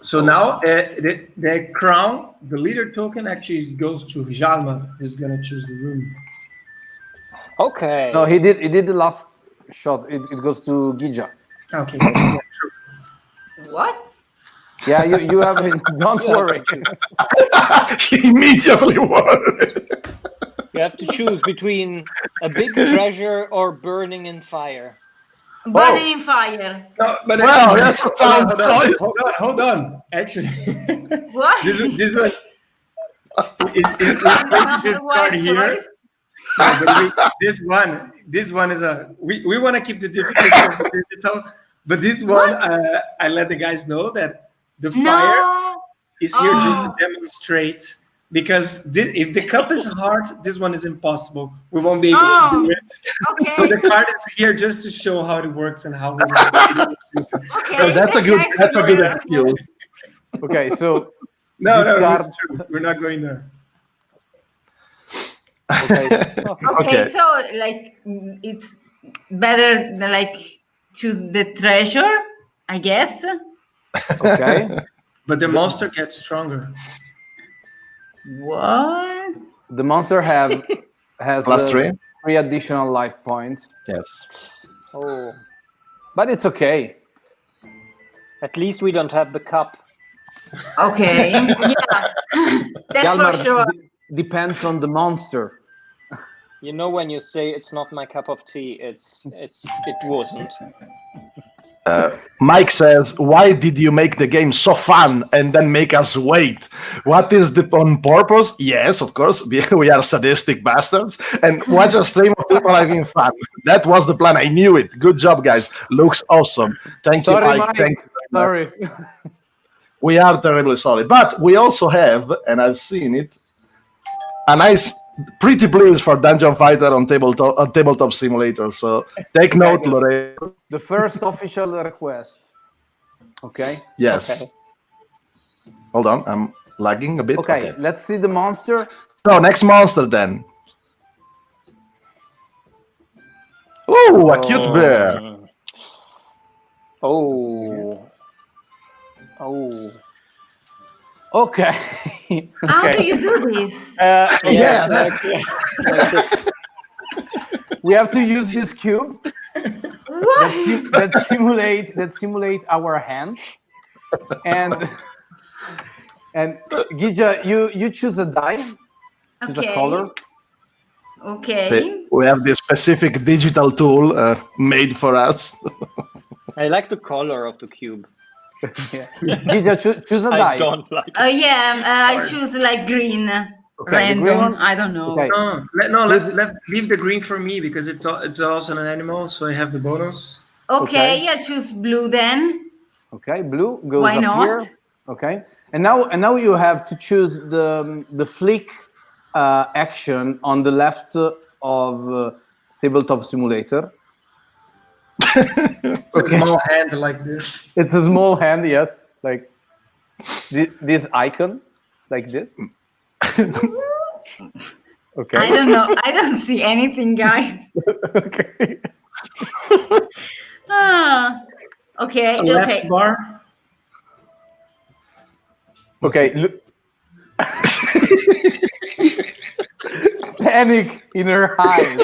Speaker 5: So now the crown, the leader token, actually goes to Hjalmar, who's gonna choose the room.
Speaker 2: Okay.
Speaker 3: No, he did the last shot. It goes to Gija.
Speaker 5: Okay. Yeah, true.
Speaker 4: What?
Speaker 3: Yeah, you have it. Don't worry.
Speaker 1: He immediately worried.
Speaker 2: You have to choose between a big treasure or burning in fire.
Speaker 4: Burning in fire.
Speaker 5: No, but
Speaker 1: well, that's a sound choice.
Speaker 5: Hold on. Actually,
Speaker 4: What?
Speaker 5: this one is this card here. No, but this one is we want to keep the difficulty digital, but this one I let the guys know that the fire is here just to demonstrate, because if the cup is hard, this one is impossible. We won't be able to do it.
Speaker 4: Okay.
Speaker 5: So the card is here just to show how it works and how.
Speaker 4: Okay.
Speaker 1: That's a good excuse.
Speaker 3: Okay, so
Speaker 5: No,
Speaker 3: card...
Speaker 5: it's true. We're not going there.
Speaker 4: Okay, so like it's better than like choose the treasure, I guess.
Speaker 3: Okay.
Speaker 5: But the monster gets stronger.
Speaker 4: What?
Speaker 3: The monster has
Speaker 1: Plus 3
Speaker 3: additional life points.
Speaker 1: Yes.
Speaker 2: Oh.
Speaker 3: But it's okay.
Speaker 2: At least we don't have the cup.
Speaker 4: Okay. Yeah. That's
Speaker 3: Hjalmar,
Speaker 4: for sure.
Speaker 3: Depends on the monster.
Speaker 2: You know, when you say it's not my cup of tea, it wasn't.
Speaker 1: Mike says, "Why did you make the game so fun and then make us wait? What is the on purpose?" Yes, of course, we are sadistic bastards, and watch a stream of people having fun. That was the plan. I knew it. Good job, guys. Looks awesome. Thank you,
Speaker 3: Sorry,
Speaker 1: Mike.
Speaker 3: Mike.
Speaker 1: Thank you very much.
Speaker 3: Sorry.
Speaker 1: We are terribly solid, but we also have, and I've seen it, a nice, pretty please for Dungeon Fighter on tabletop simulator. So take note, Lorenzo.
Speaker 3: The first official request. Okay.
Speaker 1: Yes.
Speaker 2: Okay.
Speaker 1: Hold on, I'm lagging a bit.
Speaker 3: Okay, let's see the monster.
Speaker 1: So next monster then. Oh, a cute bear.
Speaker 2: Oh.
Speaker 3: Okay.
Speaker 4: How
Speaker 3: Okay.
Speaker 4: do you do this?
Speaker 1: Yeah,
Speaker 2: like this.
Speaker 3: We have to use this cube
Speaker 4: What?
Speaker 3: that simulate our hand. And Gija, you choose a die, choose a color.
Speaker 4: Okay.
Speaker 1: We have this specific digital tool made for us.
Speaker 2: I like the color of the cube.
Speaker 3: Yeah. Gija, choose a die.
Speaker 2: I don't like it.
Speaker 4: Oh yeah, I choose like green,
Speaker 3: Okay, the green
Speaker 4: random.
Speaker 3: one?
Speaker 4: I don't know.
Speaker 3: Okay.
Speaker 5: Let leave the green for me because it's also an animal, so I have the bonus.
Speaker 4: Okay, I choose blue then.
Speaker 3: Okay, blue goes
Speaker 4: Why
Speaker 3: up
Speaker 4: not?
Speaker 3: here. Okay, and now you have to choose the flick action on the left of tabletop simulator.
Speaker 5: It's a small hand like this.
Speaker 3: It's a small hand, yes, like this icon, like this. Okay.
Speaker 4: I don't know. I don't see anything, guys.
Speaker 3: Okay.
Speaker 4: Okay.
Speaker 5: Left
Speaker 4: Okay.
Speaker 5: bar.
Speaker 3: Okay. Look. Panic in her eyes.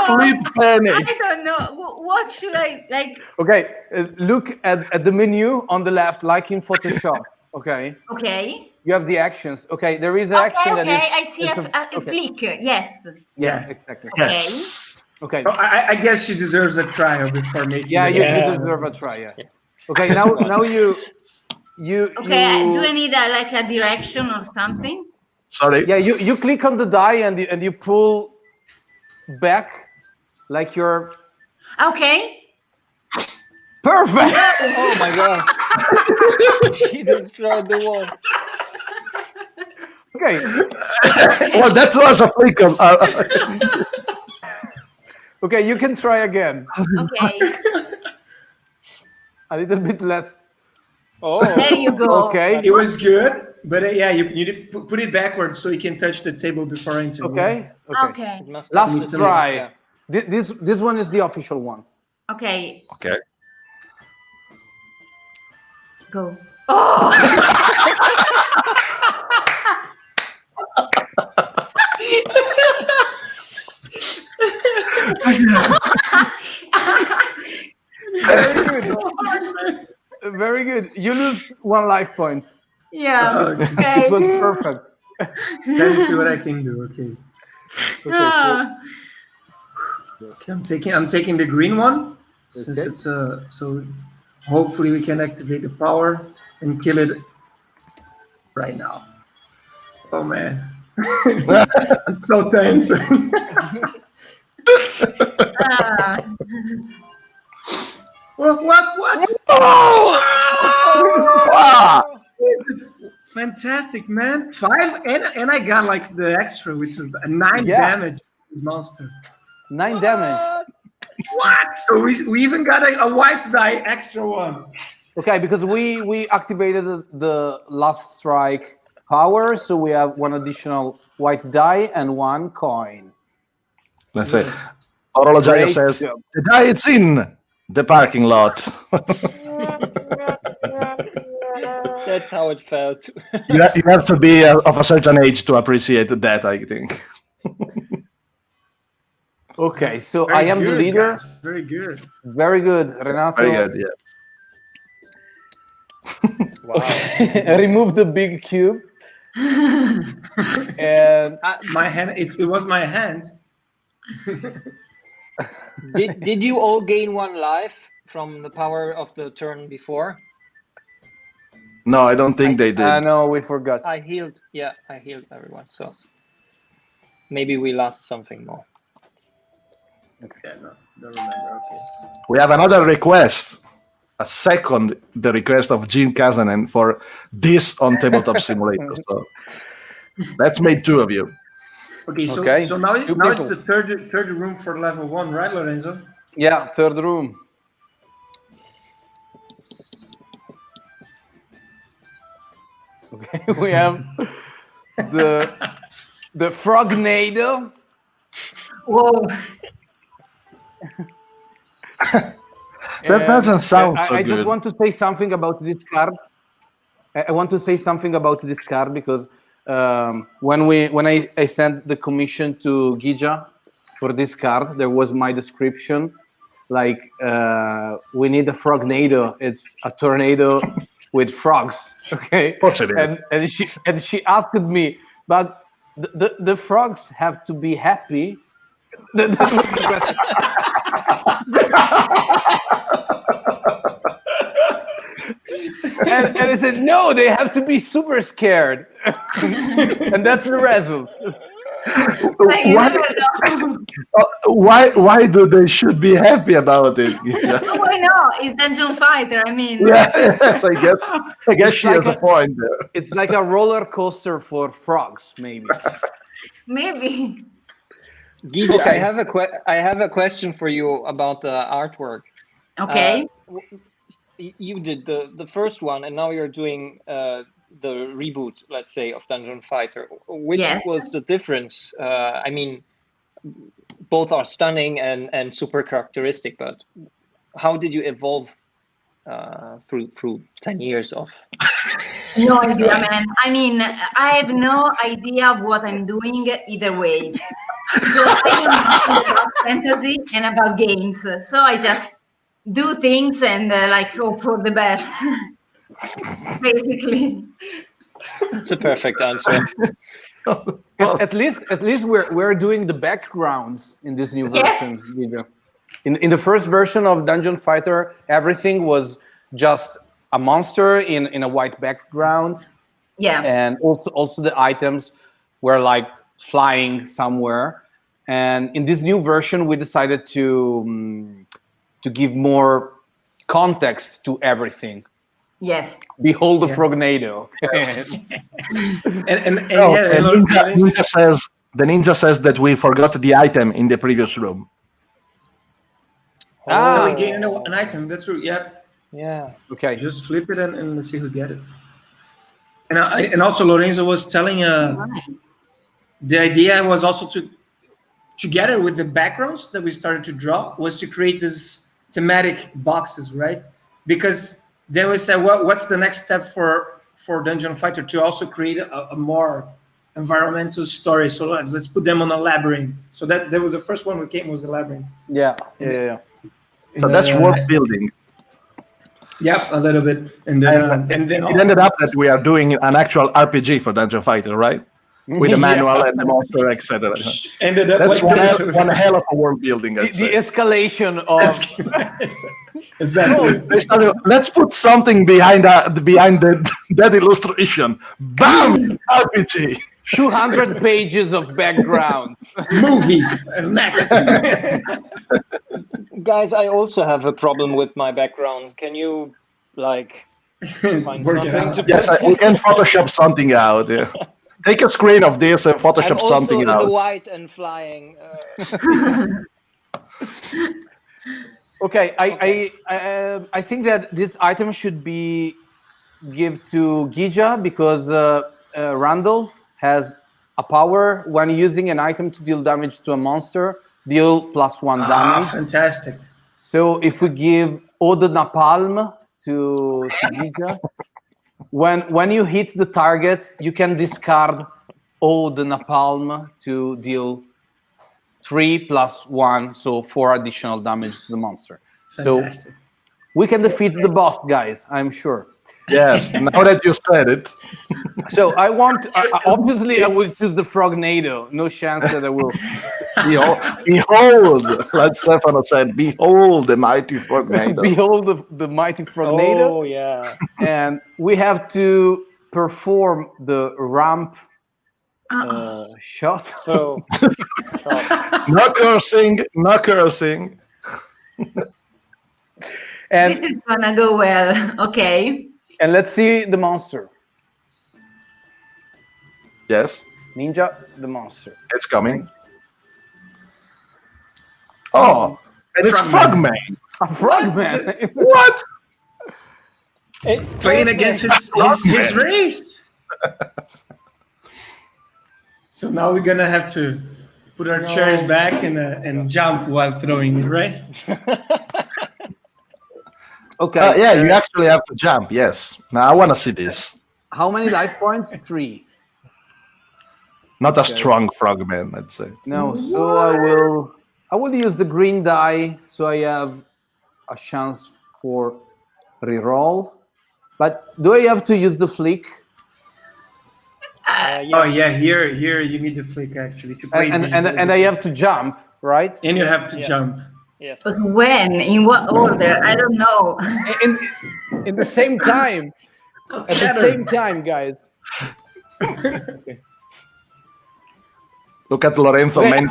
Speaker 1: Complete panic.
Speaker 4: I don't know. What should I like?
Speaker 3: Okay, look at the menu on the left, like in Photoshop. Okay,
Speaker 4: Okay.
Speaker 3: you have the actions. Okay, there is an action that is.
Speaker 4: I see a flick. Yes.
Speaker 3: Yeah, exactly.
Speaker 4: Okay.
Speaker 1: Yes.
Speaker 3: Okay.
Speaker 5: Oh, I guess she deserves a trial before making.
Speaker 3: Yeah,
Speaker 5: it.
Speaker 3: you
Speaker 2: Yeah.
Speaker 3: deserve a try. Yeah. Okay, now you.
Speaker 4: Okay. Do I need like a direction or something?
Speaker 1: Sorry.
Speaker 3: Yeah, you click on the die and you pull back, like you're
Speaker 4: Okay.
Speaker 3: perfect.
Speaker 2: Oh my god. He destroyed the wall.
Speaker 3: Okay.
Speaker 1: Well, that was a flick of.
Speaker 3: Okay, you can try again.
Speaker 4: Okay.
Speaker 3: A little bit less.
Speaker 2: Oh.
Speaker 4: There you go.
Speaker 3: Okay.
Speaker 5: It was good, but yeah, you need to put it backwards so you can touch the table before entering.
Speaker 3: Okay.
Speaker 4: Okay.
Speaker 2: It must
Speaker 3: Last
Speaker 2: have-
Speaker 3: try.
Speaker 2: Yeah.
Speaker 3: This one is the official one.
Speaker 4: Okay.
Speaker 1: Okay.
Speaker 4: Go. Oh.
Speaker 3: Very good. You lose 1 life point.
Speaker 4: Yeah.
Speaker 5: Okay.
Speaker 4: Okay.
Speaker 3: It was perfect.
Speaker 5: Let me see what I can do. Okay.
Speaker 4: Ah.
Speaker 5: Okay, I'm taking the green one since
Speaker 3: Okay.
Speaker 5: it's so hopefully we can activate the power and kill it right now. Oh man. I'm so tense.
Speaker 4: Ah.
Speaker 5: What?
Speaker 1: Ah!
Speaker 5: Fantastic, man. 5 and I got like the extra, which is a 9
Speaker 3: Yeah.
Speaker 5: damage monster.
Speaker 3: 9 damage.
Speaker 5: What? So we even got a white die extra one. Yes.
Speaker 3: Okay, because we activated the last strike power, so we have 1 additional white die and 1 coin.
Speaker 1: Let's say. Orologiaio
Speaker 3: Great
Speaker 1: says,
Speaker 3: job.
Speaker 1: the die it's in the parking lot.
Speaker 2: That's how it felt.
Speaker 1: You have to be of a certain age to appreciate that, I think.
Speaker 3: Okay, so
Speaker 5: Very
Speaker 3: I am the
Speaker 5: good,
Speaker 3: leader.
Speaker 5: guys. Very good.
Speaker 3: Very good, Renato.
Speaker 1: Very good, yes.
Speaker 2: Wow.
Speaker 3: Remove the big cube. And
Speaker 5: My hand. It was my hand.
Speaker 2: Did you all gain 1 life from the power of the turn before?
Speaker 1: No, I don't think they did.
Speaker 3: No, we forgot.
Speaker 2: I healed. Yeah, I healed everyone. So maybe we lost something more.
Speaker 5: Yeah, no, don't remember. Okay.
Speaker 1: We have another request. A second, the request of Gene Kazanen for this on Tabletop Simulator. So let's make 2 of you.
Speaker 5: Okay, so
Speaker 3: Okay,
Speaker 5: so now
Speaker 3: two
Speaker 5: it's
Speaker 3: people.
Speaker 5: the third room for level 1, right, Lorenzo?
Speaker 3: Yeah, third room. Okay, we have the Frognado.
Speaker 4: Whoa.
Speaker 1: That doesn't sound so
Speaker 3: I
Speaker 1: good.
Speaker 3: just want to say something about this card. I want to say something about this card because when I sent the commission to Gija for this card, there was my description like we need a Frognado. It's a tornado with frogs. Okay,
Speaker 1: Of course it is.
Speaker 3: and she asked me, but the frogs have to be happy. That was the question. And I said, no, they have to be super scared. And that's the result.
Speaker 4: Like, you never know.
Speaker 1: Why do they should be happy about it?
Speaker 4: Oh, I know. It's Dungeon Fighter. I mean,
Speaker 1: Yes, I guess she has a point there.
Speaker 3: It's like a roller coaster for frogs, maybe.
Speaker 4: maybe.
Speaker 2: Gija,
Speaker 3: Okay.
Speaker 2: I have a question for you about the artwork.
Speaker 4: Okay.
Speaker 2: You did the first one, and now you're doing the reboot, let's say, of Dungeon Fighter. Which
Speaker 4: Yes.
Speaker 2: was the difference? I mean, both are stunning and super characteristic, but how did you evolve through 10 years of?
Speaker 4: No idea, man. I mean, I have no idea of what I'm doing either way. So I don't know about fantasy and about games. So I just do things and like hope for the best. Basically.
Speaker 2: It's a perfect answer.
Speaker 3: At least we're doing the backgrounds in this new
Speaker 4: Yes.
Speaker 3: version. Gija. In the first version of Dungeon Fighter, everything was just a monster in a white background,
Speaker 4: Yeah.
Speaker 3: and also the items were like flying somewhere. And in this new version, we decided to give more context to everything.
Speaker 4: Yes.
Speaker 3: Behold the
Speaker 5: Yeah.
Speaker 3: Frognado.
Speaker 5: And
Speaker 1: Oh,
Speaker 5: yeah,
Speaker 1: and
Speaker 5: Lorenzo-
Speaker 1: the ninja says that we forgot the item in the previous room.
Speaker 5: Oh, we
Speaker 2: Oh.
Speaker 5: gained an item. That's true. Yeah,
Speaker 2: Yeah.
Speaker 3: Okay.
Speaker 5: just flip it and let's see who get it. And also Lorenzo was telling the idea was also to together with the backgrounds that we started to draw was to create these thematic boxes, right? Because then we said, what's the next step for Dungeon Fighter to also create a more environmental story? So let's put them on a labyrinth. So that was the first one we came was the labyrinth.
Speaker 3: Yeah.
Speaker 1: So that's world building.
Speaker 5: Yep, a little bit, and then
Speaker 1: It ended up that we are doing an actual RPG for Dungeon Fighter, right? With a manual and the monster, etc.
Speaker 5: ended up
Speaker 1: That's
Speaker 5: like
Speaker 1: one hell of a world building.
Speaker 3: The
Speaker 1: I'd say.
Speaker 3: escalation of
Speaker 5: exactly.
Speaker 1: They started, let's put something behind that illustration. Bam! RPG.
Speaker 3: 200 pages of background.
Speaker 5: Movie next.
Speaker 2: Guys, I also have a problem with my background. Can you like find
Speaker 5: Work it
Speaker 2: something
Speaker 5: out.
Speaker 2: to
Speaker 1: Yes,
Speaker 2: put?
Speaker 1: we can Photoshop something out. Yeah. Take a screen of this and
Speaker 2: I'm
Speaker 1: Photoshop
Speaker 2: also
Speaker 1: something
Speaker 2: in
Speaker 1: out.
Speaker 2: the white and flying.
Speaker 3: Okay, I think that this item should be give to Gija because Randolph has a power when using an item to deal damage to a monster, deal +1 damage.
Speaker 5: Fantastic.
Speaker 3: So if we give Eau de Napalm to Gija, when you hit the target, you can discard Eau de Napalm to deal 3 + 1, so 4 additional damage to the monster.
Speaker 5: Fantastic.
Speaker 3: So we can defeat the boss, guys, I'm sure.
Speaker 1: Yes, now that you said it.
Speaker 3: So I want, obviously, I will choose the Frognado. No chance that I will.
Speaker 1: Behold, like Stefano said, behold the mighty Frognado.
Speaker 3: Behold the mighty Frognado.
Speaker 2: Oh yeah.
Speaker 3: And we have to perform the ramp shot.
Speaker 2: So
Speaker 1: No cursing, no cursing.
Speaker 3: And
Speaker 4: This is gonna go well. Okay.
Speaker 3: and let's see the monster.
Speaker 1: Yes,
Speaker 3: Ninja, the monster.
Speaker 1: it's coming. Oh, and it's Frogman.
Speaker 3: A frogman.
Speaker 1: What?
Speaker 2: it's
Speaker 5: Playing
Speaker 2: perfect.
Speaker 5: against his race. So now we're gonna have to put our chairs back and jump while throwing it, right?
Speaker 3: Okay.
Speaker 1: Yeah, you actually have to jump. Yes. Now I want to see this.
Speaker 3: How many life points? 3.
Speaker 1: Not a strong Frogman, I'd say.
Speaker 3: No. So I will use the green die, so I have a chance for reroll. But do I have to use the flick?
Speaker 2: Yeah.
Speaker 5: Oh yeah, here you need the flick actually to play.
Speaker 3: And I have to jump, right?
Speaker 5: And you have to
Speaker 2: Yeah.
Speaker 5: jump.
Speaker 2: Yes.
Speaker 4: But when? In what order? I don't know.
Speaker 3: In the same time. At the same time, guys. Okay.
Speaker 1: Look at Lorenzo
Speaker 3: Okay,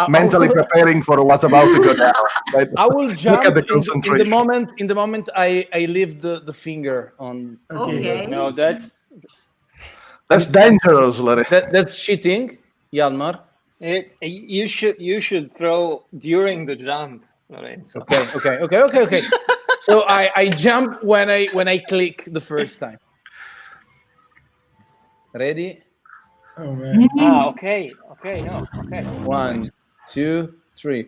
Speaker 1: mentally preparing for what's about to go down. Right?
Speaker 3: I will jump
Speaker 1: Look at the
Speaker 3: in
Speaker 1: concentration.
Speaker 3: the moment I leave the finger on.
Speaker 4: Okay.
Speaker 2: No, that's
Speaker 1: dangerous, Lorenzo.
Speaker 3: That's cheating, Hjalmar.
Speaker 2: it. You should throw during the jump, Lorenzo.
Speaker 3: Okay. So I jump when I click the first time. Ready?
Speaker 5: Oh man.
Speaker 2: Ah, okay. No, okay.
Speaker 3: 1, 2, 3.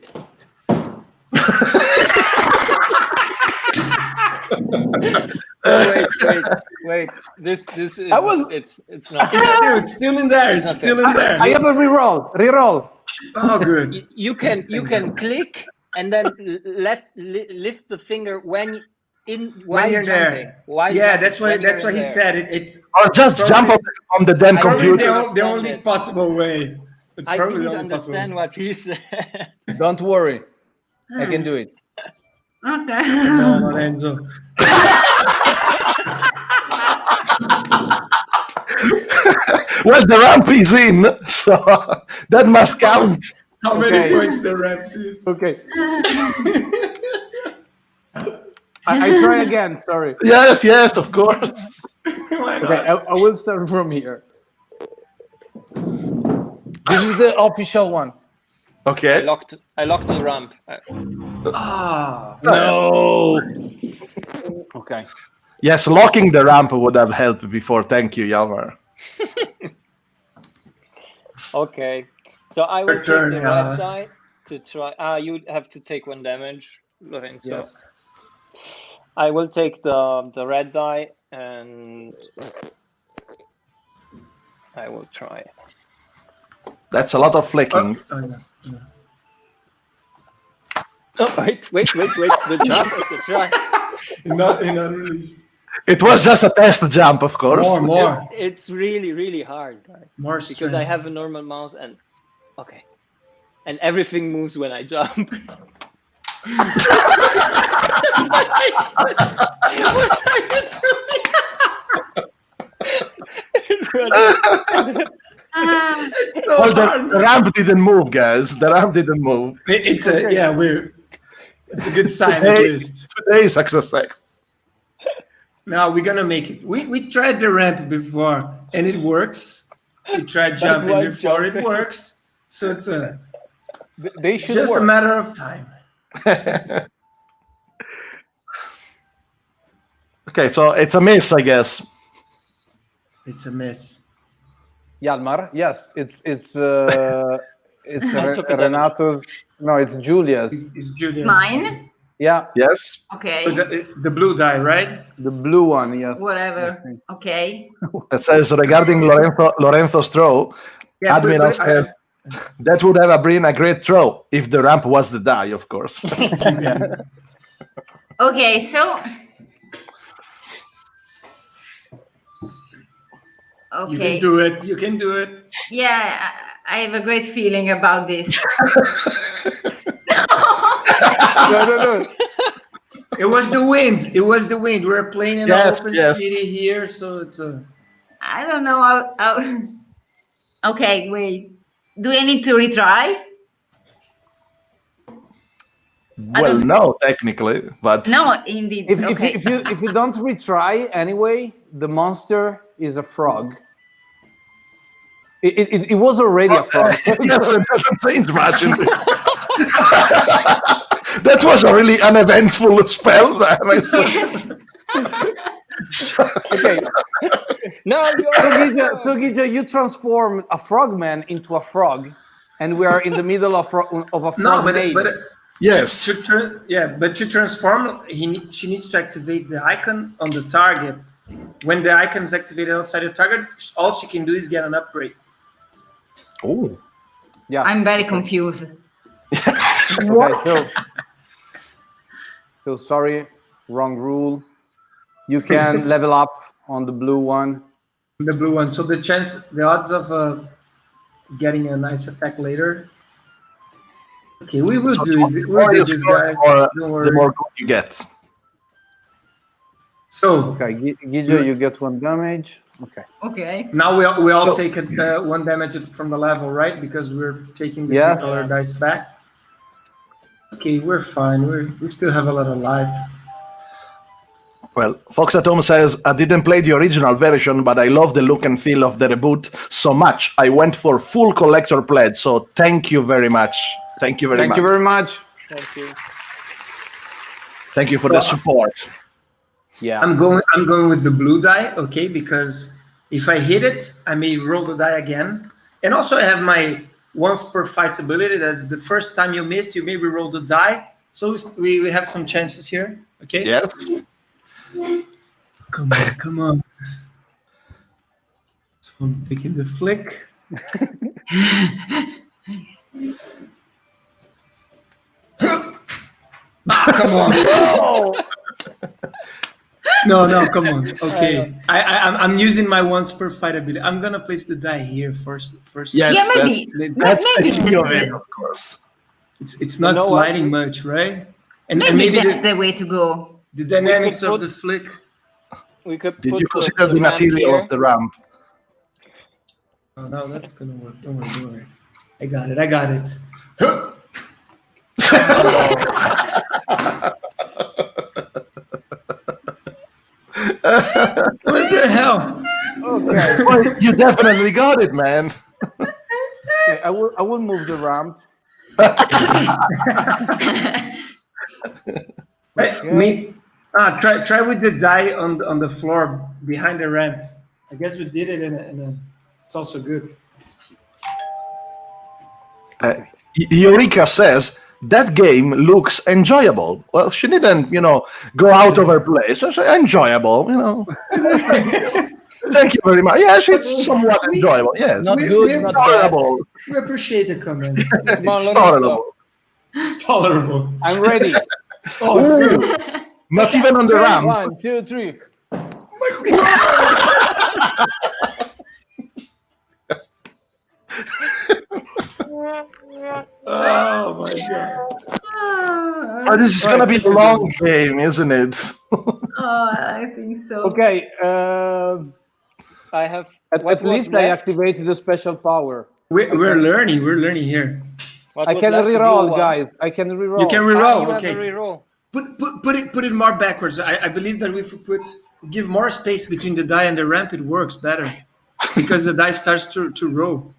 Speaker 2: Wait. This is it's not.
Speaker 5: It's still in there. It's still in there.
Speaker 3: I have a reroll.
Speaker 5: Oh, good.
Speaker 2: You can click and then lift the finger when
Speaker 5: When you're
Speaker 2: jumping.
Speaker 5: there.
Speaker 2: While
Speaker 5: Yeah,
Speaker 2: jumping,
Speaker 5: that's what he
Speaker 2: there.
Speaker 5: said. It's
Speaker 1: Or just jump on the damn
Speaker 5: probably
Speaker 1: computer.
Speaker 5: the only possible way. It's
Speaker 2: I
Speaker 5: probably
Speaker 2: didn't
Speaker 5: the only possible
Speaker 2: understand
Speaker 5: way.
Speaker 2: what he said.
Speaker 3: Don't worry, I can do it.
Speaker 4: Okay.
Speaker 5: No, Lorenzo.
Speaker 1: Well, the ramp is in, so that must count.
Speaker 5: How many points the rep did?
Speaker 3: Okay. I try again. Sorry.
Speaker 1: Yes, of course.
Speaker 5: Why not?
Speaker 3: Okay, I will start from here. This is the official one.
Speaker 1: Okay.
Speaker 2: I locked the ramp.
Speaker 5: Ah,
Speaker 3: No. Okay.
Speaker 1: Yes, locking the ramp would have helped before. Thank you, Hjalmar.
Speaker 2: Okay. So I will
Speaker 5: Your turn,
Speaker 2: take the red die to try. You have to take 1 damage, Lorenzo.
Speaker 3: Yes.
Speaker 2: I will take the red die and I will try.
Speaker 1: That's a lot of flicking.
Speaker 5: oh no.
Speaker 2: Oh, wait. The jump is the try.
Speaker 5: Not unreleased.
Speaker 1: It was just a test jump, of course.
Speaker 5: More.
Speaker 2: It's really hard, guys.
Speaker 5: More
Speaker 2: Because
Speaker 5: strength.
Speaker 2: I have a normal mouse and okay. And everything moves when I jump.
Speaker 5: It's so
Speaker 1: Well,
Speaker 5: hard.
Speaker 1: the ramp didn't move, guys. The ramp didn't move.
Speaker 5: It's a good sign at least.
Speaker 1: Today's exercise.
Speaker 5: Now we're gonna make it. We tried the ramp before and it works. We tried jumping
Speaker 2: why
Speaker 5: before
Speaker 2: jumping?
Speaker 5: it works. So it's
Speaker 3: They should
Speaker 5: just
Speaker 3: work.
Speaker 5: a matter of time.
Speaker 1: Okay, so it's a miss, I guess.
Speaker 5: It's a miss.
Speaker 3: Hjalmar, yes, it's
Speaker 2: I took a damage.
Speaker 3: Renato's. No, it's Julia's.
Speaker 5: It's Julian.
Speaker 4: Mine?
Speaker 3: Yeah,
Speaker 1: Yes.
Speaker 4: Okay.
Speaker 5: The blue die, right?
Speaker 3: the blue one. Yes.
Speaker 4: Whatever. Okay.
Speaker 1: It says regarding Lorenzo's throw,
Speaker 5: Yeah,
Speaker 1: Admiral
Speaker 5: but-
Speaker 1: says that would have been a great throw if the ramp was the die, of course.
Speaker 4: Okay, so
Speaker 5: You
Speaker 4: Okay.
Speaker 5: can do it. You can do it.
Speaker 4: Yeah, I have a great feeling about this.
Speaker 3: No.
Speaker 5: It was the wind. It was the wind. We're playing in an open
Speaker 1: Yes.
Speaker 5: city here, so it's a.
Speaker 4: I don't know how... Okay, wait. Do I need to retry?
Speaker 1: Well, no, technically, but
Speaker 4: No, indeed. Okay.
Speaker 3: If you don't retry anyway, the monster is a frog. It was already a frog. So
Speaker 1: yes, it doesn't change much. That was a really uneventful spell.
Speaker 3: okay.
Speaker 2: No,
Speaker 3: Togija, you transform a frogman into a frog, and we are in the middle of a frog
Speaker 5: No,
Speaker 3: maze.
Speaker 5: but
Speaker 1: yes.
Speaker 5: but to transform, she needs to activate the icon on the target. When the icon is activated outside the target, all she can do is get an upgrade.
Speaker 1: Oh.
Speaker 3: Yeah.
Speaker 4: I'm very confused.
Speaker 3: Okay, so sorry, wrong rule. You can level up on the blue one.
Speaker 5: The blue one. So the odds of getting a nice attack later. Okay, we will
Speaker 1: So
Speaker 5: do it. We'll do this, guys. Don't worry.
Speaker 1: The more good you get.
Speaker 5: So
Speaker 3: Okay, Gijo, you get 1 damage. Okay.
Speaker 4: Okay.
Speaker 5: now we all take 1 damage from the level, right? Because we're taking the
Speaker 3: Yes.
Speaker 5: $2 dice back. Okay, we're fine. We still have a lot of life.
Speaker 1: Well, Fox at Home says, I didn't play the original version, but I love the look and feel of the reboot so much. I went for full collector pledge, so thank you very much. Thank you very much.
Speaker 3: Thank you very much.
Speaker 2: Thank you.
Speaker 1: Thank you for the support.
Speaker 3: Yeah.
Speaker 5: I'm going with the blue die, okay? Because if I hit it, I may roll the die again. And also I have my once per fight ability. That's the first time you miss, you may re-roll the die. So we have some chances here, okay?
Speaker 1: Yes.
Speaker 5: Come on. So I'm taking the flick. Come on. No, come on. Okay. I'm using my once per fight ability. I'm gonna place the die here first.
Speaker 1: Yes,
Speaker 4: Yeah, maybe.
Speaker 1: that's
Speaker 4: maybe
Speaker 1: the key of it, of course.
Speaker 5: It's not
Speaker 2: You know what?
Speaker 5: sliding much, right? And
Speaker 4: maybe that's
Speaker 5: the
Speaker 4: the way to go.
Speaker 5: dynamics
Speaker 2: put-
Speaker 5: of the flick.
Speaker 2: We could
Speaker 1: Did
Speaker 2: put
Speaker 1: you consider the
Speaker 2: ramp
Speaker 1: material
Speaker 2: here.
Speaker 1: of the ramp?
Speaker 5: Oh no, that's gonna work. Don't worry. I got it. What the hell?
Speaker 3: Okay.
Speaker 1: Well, you definitely got it, man.
Speaker 3: Okay, I will move the ramp.
Speaker 5: Try with the die on the floor behind the ramp. I guess we did it in a it's also good.
Speaker 1: Eureka says, that game looks enjoyable. Well, she didn't, go out of her place. It's enjoyable, Thank you very much. Yes, it's somewhat enjoyable. Yes.
Speaker 2: Not
Speaker 5: We-
Speaker 2: good,
Speaker 5: we-
Speaker 2: not bad.
Speaker 1: Tolerable.
Speaker 5: We appreciate the comment.
Speaker 2: Come on,
Speaker 1: It's
Speaker 2: Lorenzo.
Speaker 1: tolerable.
Speaker 5: Tolerable.
Speaker 3: I'm ready.
Speaker 5: Oh, it's
Speaker 1: Ooh.
Speaker 5: good.
Speaker 1: Not even on the ramp.
Speaker 3: 1, 2, 3.
Speaker 5: Oh my god.
Speaker 1: Oh, this is going to be a long game, isn't it?
Speaker 4: I think so.
Speaker 3: Okay.
Speaker 2: I have.
Speaker 3: At
Speaker 2: what was
Speaker 3: least I
Speaker 2: left?
Speaker 3: activated the special power.
Speaker 5: We're learning. We're learning here.
Speaker 2: What
Speaker 3: I
Speaker 2: was
Speaker 3: can
Speaker 2: left? The blue
Speaker 3: reroll,
Speaker 2: one?
Speaker 3: guys. I can reroll.
Speaker 5: You can
Speaker 2: Ah,
Speaker 5: reroll.
Speaker 2: you have
Speaker 5: Okay.
Speaker 2: a reroll.
Speaker 5: Put it more backwards. I believe that if we give more space between the die and the ramp, it works better because the die starts to roll.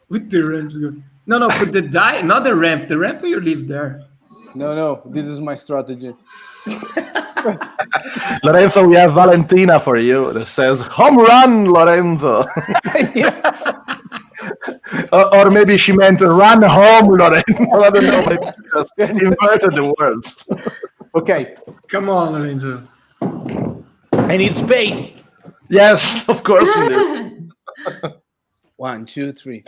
Speaker 5: With the ramps go. No, put the die, not the ramp. The ramp you leave there.
Speaker 3: No, this is my strategy.
Speaker 1: Lorenzo, we have Valentina for you that says, home run, Lorenzo. or maybe she meant run home, Lorenzo. I don't know. Maybe just inverted the words.
Speaker 3: Okay.
Speaker 5: Come on, Lorenzo.
Speaker 3: I need space.
Speaker 1: Yes, of course we do.
Speaker 3: 1, 2, 3.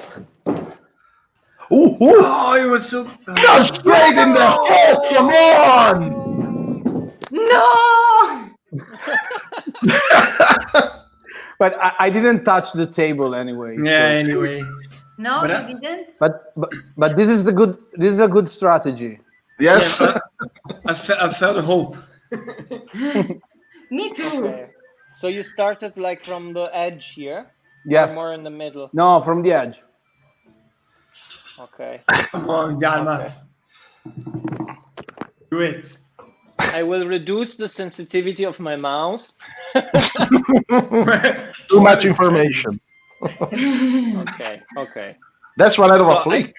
Speaker 1: Ooh,
Speaker 5: Oh, it was so.
Speaker 1: go straight in the hole. Come on.
Speaker 4: No!
Speaker 3: But I didn't touch the table anyway.
Speaker 5: Yeah.
Speaker 3: so-
Speaker 5: Anyway,
Speaker 4: No,
Speaker 5: But
Speaker 4: you didn't.
Speaker 3: But this is a good strategy.
Speaker 1: Yes.
Speaker 5: yeah, I felt hope.
Speaker 4: Me too.
Speaker 2: Okay. So you started like from the edge here?
Speaker 3: Yes.
Speaker 2: Or more in the middle?
Speaker 3: No, from the edge.
Speaker 2: Okay.
Speaker 5: Come on, Hjalmar.
Speaker 2: Okay.
Speaker 5: Do it.
Speaker 2: I will reduce the sensitivity of my mouse.
Speaker 1: Too much information.
Speaker 2: Okay. Okay.
Speaker 1: That's one out of a
Speaker 2: So
Speaker 1: flick.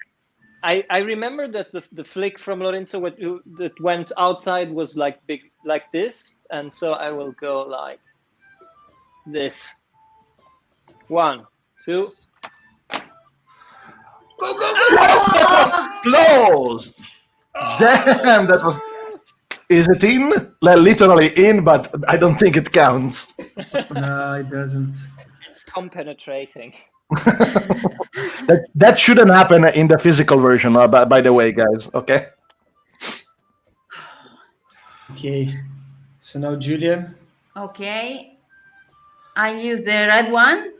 Speaker 2: I remember that the flick from Lorenzo that went outside was like big like this, and so I will go like this. 1, 2.
Speaker 1: Close. Damn, that was. Is it in? Like, literally in, but I don't think it counts.
Speaker 5: No, it doesn't.
Speaker 2: It's compenetrating.
Speaker 1: That shouldn't happen in the physical version, by the way, guys. Okay.
Speaker 5: Okay. So now, Julian.
Speaker 4: Okay. I use the red one.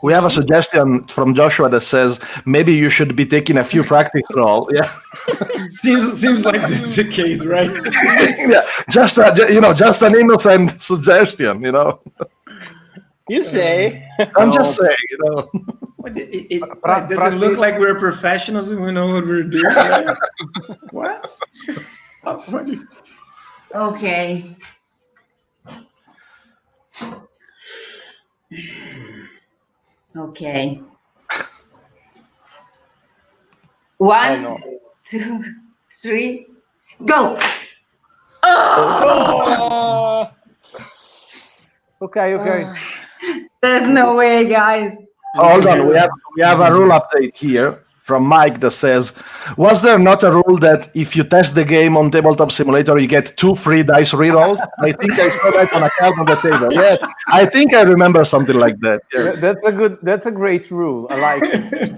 Speaker 1: We have a suggestion from Joshua that says maybe you should be taking a few practice roll. Yeah.
Speaker 5: Seems like this is the case, right?
Speaker 1: Yeah. Just an innocent suggestion.
Speaker 2: You say.
Speaker 1: I'm just saying.
Speaker 5: What, it doesn't look like we're professionals and we know what we're doing. Right? What? How funny.
Speaker 4: Okay. Okay.
Speaker 2: Oh,
Speaker 4: 1,
Speaker 2: no.
Speaker 4: 2, 3, go!
Speaker 2: Oh!
Speaker 3: Okay.
Speaker 4: There's no way, guys.
Speaker 1: Hold on, we have a rule update here from Mike that says, was there not a rule that if you test the game on Tabletop Simulator, you get 2 free dice rerolls? I think I saw that on account of the table. Yeah, I think I remember something like that. Yes.
Speaker 3: That's a great rule. I like it.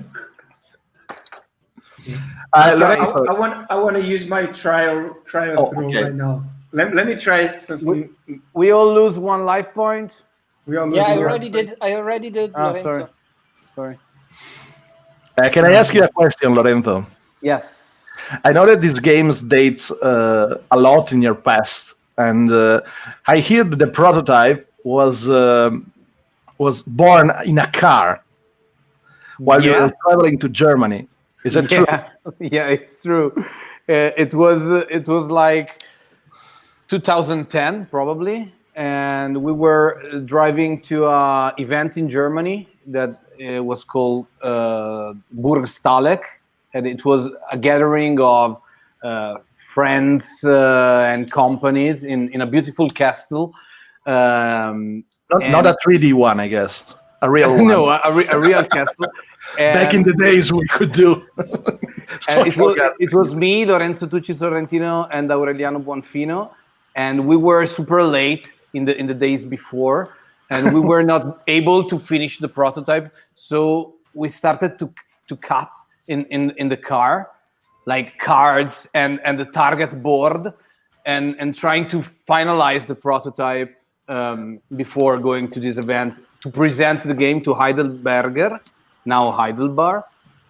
Speaker 1: Lorenzo,
Speaker 5: I want to use my trial throw
Speaker 1: okay.
Speaker 5: right now. Let me try something.
Speaker 3: We all lose 1 life point.
Speaker 5: We all lose
Speaker 2: Yeah, I
Speaker 5: one.
Speaker 2: already did. Lorenzo.
Speaker 3: Sorry.
Speaker 1: can I ask you a question, Lorenzo?
Speaker 3: Yes.
Speaker 1: I know that these games date a lot in your past, and I hear that the prototype was born in a car while you were traveling to Germany. Is that true?
Speaker 3: Yeah, it's true. It was like 2010 probably, and we were driving to an event in Germany that was called Burg Stahleck, and it was a gathering of friends and companies in a beautiful castle.
Speaker 1: Not a 3D one, I guess. A real one.
Speaker 3: No, a real castle.
Speaker 1: Back in the days, we could do.
Speaker 3: It was me, Lorenzo Tucci Sorrentino, and Aureliano Buonfino, and we were super late in the days before, and we were not able to finish the prototype. So we started to cut in the car, like cards and the target board, and trying to finalize the prototype before going to this event to present the game to Heidelberger, now Heidelbar,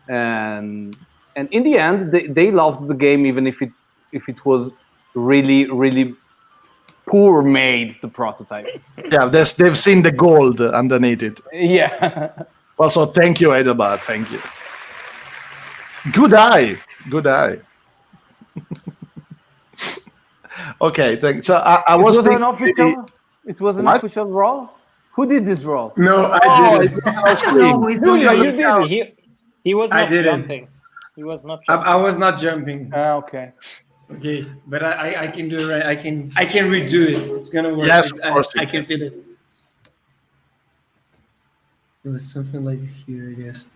Speaker 3: and in the end they loved the game, even if it was really poor made, the prototype.
Speaker 1: Yeah, they've seen the gold underneath it.
Speaker 3: Yeah.
Speaker 1: Also, thank you, Heidelberg. Thank you. Good eye. Okay, thanks. So I was thinking
Speaker 3: it was an
Speaker 1: What?
Speaker 3: official roll. Who did this roll?
Speaker 5: No, I didn't.
Speaker 4: No, it's
Speaker 3: Julia,
Speaker 4: doing
Speaker 3: you
Speaker 4: it.
Speaker 3: did it.
Speaker 2: He was
Speaker 5: I
Speaker 2: not
Speaker 5: didn't.
Speaker 2: jumping. He was not jumping.
Speaker 5: I was not jumping.
Speaker 3: Okay.
Speaker 5: Okay, but I can do it right. I can redo it. It's gonna work.
Speaker 1: Yes, of course you
Speaker 5: I can feel it. It was something like here, I guess.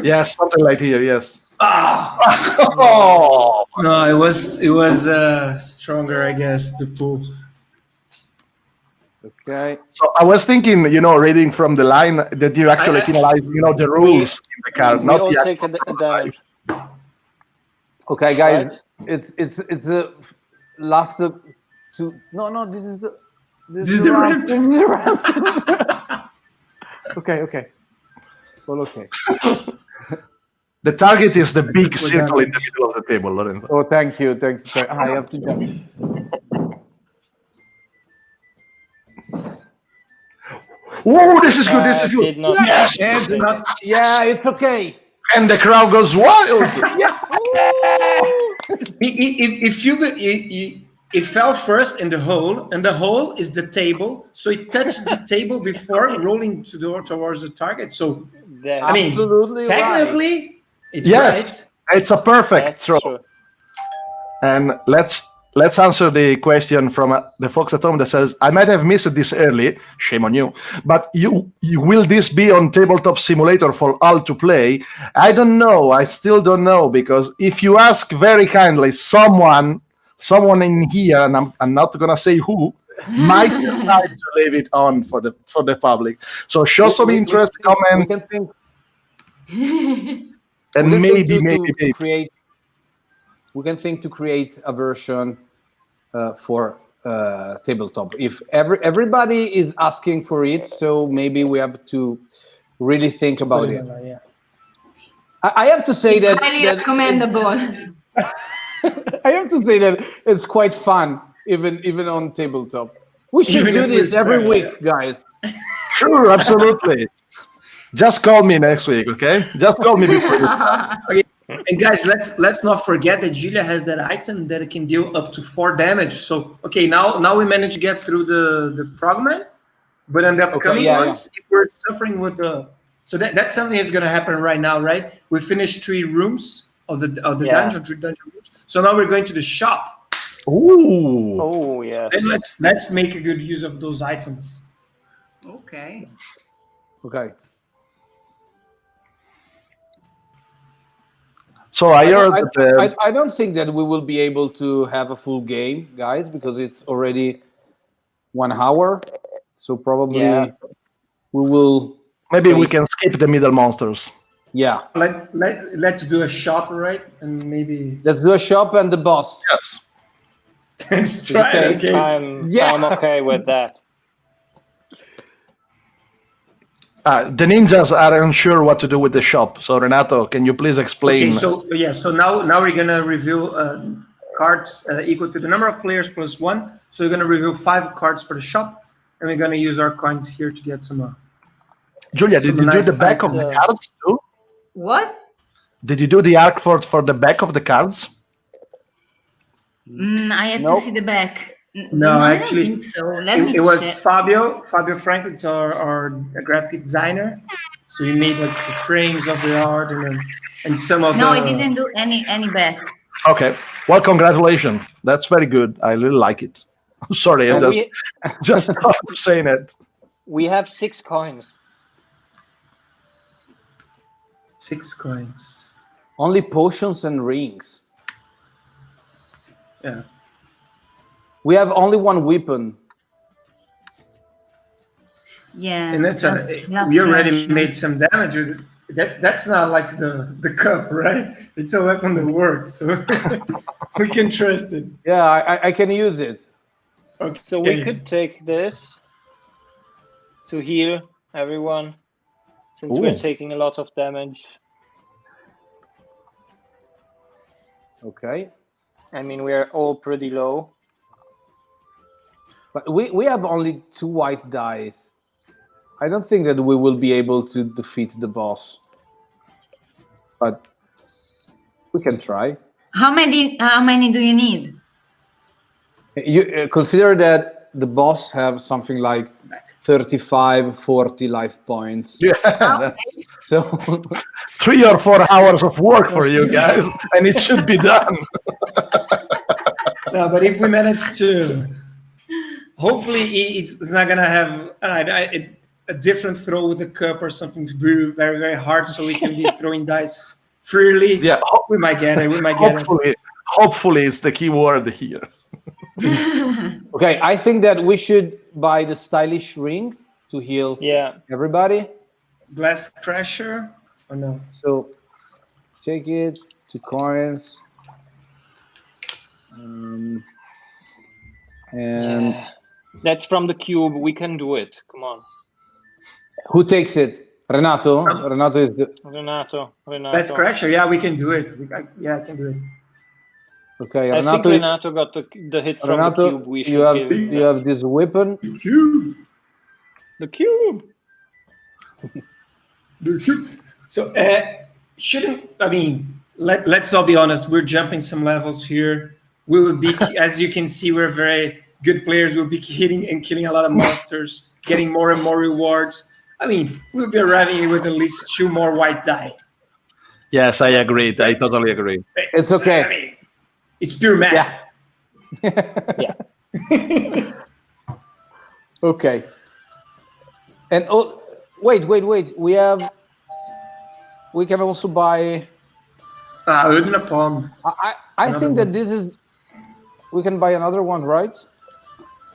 Speaker 1: Yes, something like here. Yes.
Speaker 5: Ah!
Speaker 1: Oh,
Speaker 5: No, it was stronger, I guess. The pull.
Speaker 3: Okay.
Speaker 1: so I was thinking, reading from the line that you actually finalize, the rules in the card,
Speaker 2: We
Speaker 1: not
Speaker 2: all
Speaker 1: the
Speaker 2: take
Speaker 1: actual
Speaker 2: a damage.
Speaker 3: Okay, guys.
Speaker 2: Right?
Speaker 3: It's a last two. No, this is the
Speaker 5: This is the ramp.
Speaker 3: This is the ramp. Okay. Well, okay.
Speaker 1: The target is the big
Speaker 5: We're
Speaker 1: circle
Speaker 5: done.
Speaker 1: in the middle of the table, Lorenzo.
Speaker 3: Oh, thank you. I have to jump.
Speaker 1: Oh, this is good. This is good.
Speaker 2: Did not.
Speaker 1: Yes.
Speaker 3: It's
Speaker 2: succeed.
Speaker 3: not. Yeah, it's okay.
Speaker 1: And the crowd goes wild.
Speaker 5: It fell first in the hole, and the hole is the table. So it touched the table before rolling towards the target. So
Speaker 2: That's,
Speaker 5: I mean,
Speaker 3: Absolutely
Speaker 5: technically, it's
Speaker 1: Yes, it's a perfect
Speaker 2: that's
Speaker 1: throw.
Speaker 2: true.
Speaker 1: And let's answer the question from the folks at home that says, I might have missed this early. Shame on you. But you will this be on Tabletop Simulator for all to play? I don't know. I still don't know, because if you ask very kindly, someone in here, and I'm not gonna say who, might decide to leave it on for the public. So show some interest,
Speaker 3: We
Speaker 1: comment,
Speaker 3: can think.
Speaker 1: and
Speaker 3: we can think
Speaker 1: maybe
Speaker 3: to create. We can think to create a version for tabletop. If everybody is asking for it, so maybe we have to really think about it.
Speaker 5: Yeah.
Speaker 3: I have to say
Speaker 4: It's
Speaker 3: that
Speaker 4: highly recommendable.
Speaker 3: I have to say that it's quite fun, even on tabletop. We should
Speaker 5: Even
Speaker 3: do
Speaker 5: if
Speaker 3: this
Speaker 5: we
Speaker 3: every
Speaker 5: suck,
Speaker 3: week, guys.
Speaker 1: Sure, absolutely. Just call me next week, okay? Just call me before you.
Speaker 5: And guys, let's not forget that Julia has that item that it can deal up to 4 damage. So okay, now we managed to get through the frogman, but on the upcoming ones, if we're suffering with the that's something that's gonna happen right now, right? We finished 3 rooms of the dungeon, 3 dungeon rooms. So now we're going to the shop.
Speaker 1: Ooh.
Speaker 2: Oh yes.
Speaker 5: Then let's make a good use of those items.
Speaker 4: Okay.
Speaker 3: Okay.
Speaker 1: So I heard that
Speaker 3: I don't think that we will be able to have a full game, guys, because it's already 1 hour. So probably we will.
Speaker 1: maybe we can skip the middle monsters.
Speaker 3: Yeah.
Speaker 5: Let's do a shop, right? And maybe
Speaker 3: Let's do a shop and the boss.
Speaker 1: Yes.
Speaker 5: let's try it. Okay.
Speaker 2: I'm okay with that.
Speaker 1: The ninjas are unsure what to do with the shop. So Renato, can you please explain?
Speaker 5: Okay, so now we're gonna reveal cards equal to the number of players plus 1. So we're gonna reveal 5 cards for the shop, and we're gonna use our coins here to get some.
Speaker 1: Julia, did you do the back of the cards too?
Speaker 4: What?
Speaker 1: Did you do the arc for the back of the cards?
Speaker 4: I have
Speaker 3: Nope.
Speaker 4: to see the back.
Speaker 5: No,
Speaker 4: I
Speaker 5: actually,
Speaker 4: don't think so. Let me
Speaker 5: It was
Speaker 4: check.
Speaker 5: Fabio Franklin's our graphic designer. So he made like the frames of the art and some of
Speaker 4: No,
Speaker 5: the.
Speaker 4: I didn't do any back.
Speaker 1: Okay. Well, congratulations. That's very good. I really like it. Sorry, I
Speaker 2: So
Speaker 1: just stopped saying it.
Speaker 2: we have 6 coins.
Speaker 5: 6 coins.
Speaker 3: Only potions and rings.
Speaker 5: Yeah.
Speaker 3: We have only 1 weapon.
Speaker 4: Yeah.
Speaker 5: And that's we already made some damage with it. That's not like the cup, right? It's a weapon that works, so we can trust it.
Speaker 3: Yeah, I can use it.
Speaker 5: Okay.
Speaker 2: So we could take this to heal everyone, since we're taking a lot of damage.
Speaker 3: Okay.
Speaker 2: I mean, we are all pretty low.
Speaker 3: But we have only 2 white dice. I don't think that we will be able to defeat the boss. But we can try.
Speaker 4: How many do you need?
Speaker 3: You consider that the boss have something like 35, 40 life points.
Speaker 1: Yeah.
Speaker 3: So
Speaker 1: 3 or 4 hours of work for you guys, and it should be done.
Speaker 5: No, but if we manage to, hopefully it's not gonna have a different throw with the cup or something very, very, very hard, so we can be throwing dice freely.
Speaker 1: Yeah,
Speaker 5: we might get it.
Speaker 1: Hopefully, it's the key word here.
Speaker 3: okay, I think that we should buy the stylish ring to heal everybody.
Speaker 5: Glass Crusher or no?
Speaker 3: So take it, 2 coins. And
Speaker 2: That's from the cube. We can do it. Come on.
Speaker 3: Who takes it? Renato. Renato is the.
Speaker 2: Renato.
Speaker 5: Best scratcher. Yeah, we can do it. I can do it.
Speaker 3: Okay,
Speaker 2: I think
Speaker 3: Renato.
Speaker 2: Renato got the hit from
Speaker 3: Renato,
Speaker 2: the cube. We should
Speaker 3: you have
Speaker 2: give him
Speaker 3: you have this weapon.
Speaker 2: the cube.
Speaker 5: So let's all be honest. We're jumping some levels here. We will be, as you can see, we're very good players. We'll be hitting and killing a lot of monsters, getting more and more rewards. I mean, we'll be arriving with at least 2 more white die.
Speaker 1: Yes, I agree. I totally agree.
Speaker 3: It's okay.
Speaker 5: I mean, it's pure math.
Speaker 2: Yeah.
Speaker 3: Okay. And wait. We can also buy. I think that this is. We can buy another one, right?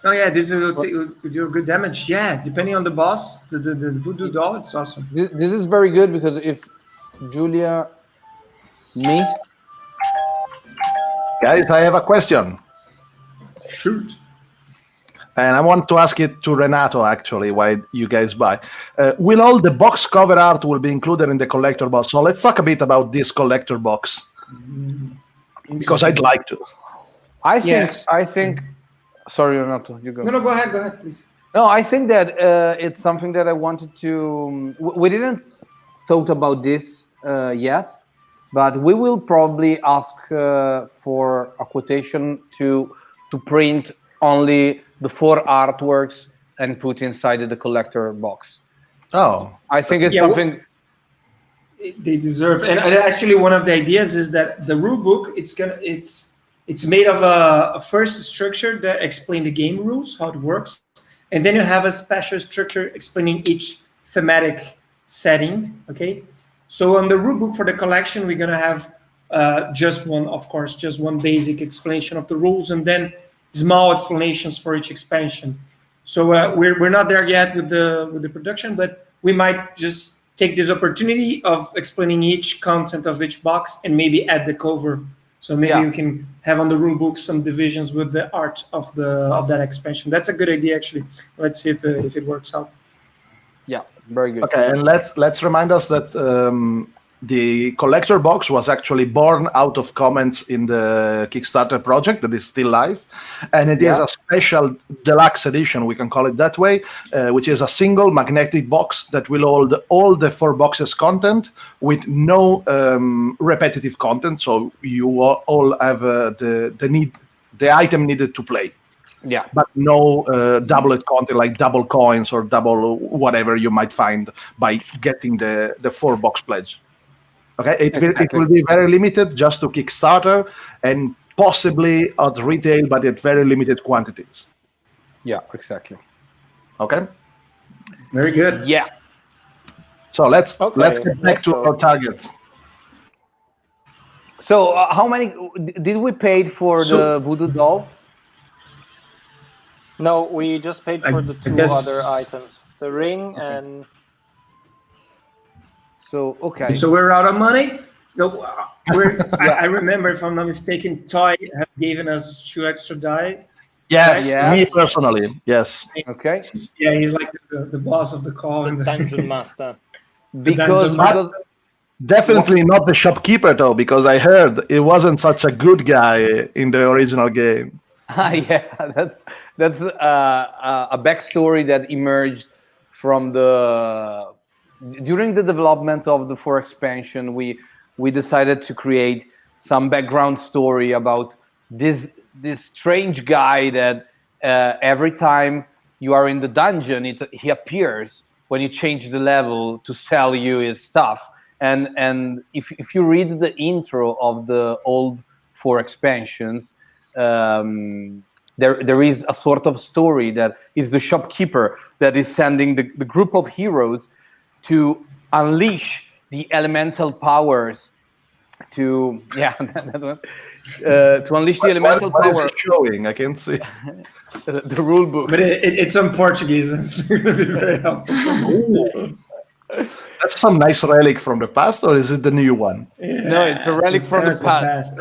Speaker 5: Oh yeah, this will do good damage. Yeah, depending on the boss, the voodoo doll, it's awesome.
Speaker 3: This is very good because if Julia missed.
Speaker 1: Guys, I have a question.
Speaker 5: Shoot.
Speaker 1: And I want to ask it to Renato, actually, why you guys buy. Will all the box cover art will be included in the collector box? So let's talk a bit about this collector box. Because I'd like to.
Speaker 3: I think. Sorry, Renato, you go.
Speaker 5: No, go ahead, please.
Speaker 3: No, I think that it's something that I wanted to. We didn't thought about this yet, but we will probably ask for a quotation to print only the 4 artworks and put inside the collector box.
Speaker 1: Oh,
Speaker 3: I think it's something
Speaker 5: they deserve. And actually, one of the ideas is that the rule book it's made of a first structure that explains the game rules, how it works, and then you have a special structure explaining each thematic setting. Okay, so on the rule book for the collection, we're gonna have just one basic explanation of the rules, and then small explanations for each expansion. So we're not there yet with the production, but we might just take this opportunity of explaining each content of each box and maybe add the cover. So maybe we can have on the rule book some divisions with the art of that expansion. That's a good idea, actually. Let's see if it works out.
Speaker 3: Yeah, very good.
Speaker 1: Okay, and let's remind us that the collector box was actually born out of comments in the Kickstarter project that is still live, and it is a special deluxe edition, we can call it that way, which is a single magnetic box that will hold all the 4 boxes content with no repetitive content, so you all have the item needed to play.
Speaker 3: Yeah,
Speaker 1: but no double content like double coins or double whatever you might find by getting the 4 box pledge. Okay, it will be very limited just to Kickstarter and possibly at retail, but at very limited quantities.
Speaker 3: Yeah, exactly.
Speaker 1: Okay.
Speaker 5: Very good.
Speaker 3: Yeah.
Speaker 1: So let's get back to our target.
Speaker 3: So how many did we pay for the voodoo doll?
Speaker 2: No, we just paid for the 2 other items, the ring and.
Speaker 3: So okay.
Speaker 5: So we're out of money. So I remember, if I'm not mistaken, Toy have given us 2 extra die.
Speaker 1: Yes, me personally. Yes.
Speaker 3: Okay.
Speaker 5: Yeah, he's like the boss of the call.
Speaker 2: The dungeon master.
Speaker 3: Because
Speaker 1: definitely not the shopkeeper though, because I heard it wasn't such a good guy in the original game.
Speaker 3: Yeah, that's a backstory that emerged from during the development of the 4 expansion. We decided to create some background story about this strange guy that every time you are in the dungeon, he appears when you change the level to sell you his stuff. And if you read the intro of the old 4 expansions, there is a sort of story that is the shopkeeper that is sending the group of heroes to unleash the elemental powers to unleash the elemental power.
Speaker 1: What is it showing? I can't see
Speaker 3: the rule book,
Speaker 5: but it's in Portuguese. It's going to be very helpful.
Speaker 1: That's some nice relic from the past, or is it the new one?
Speaker 3: Yeah, no, it's a relic from the past.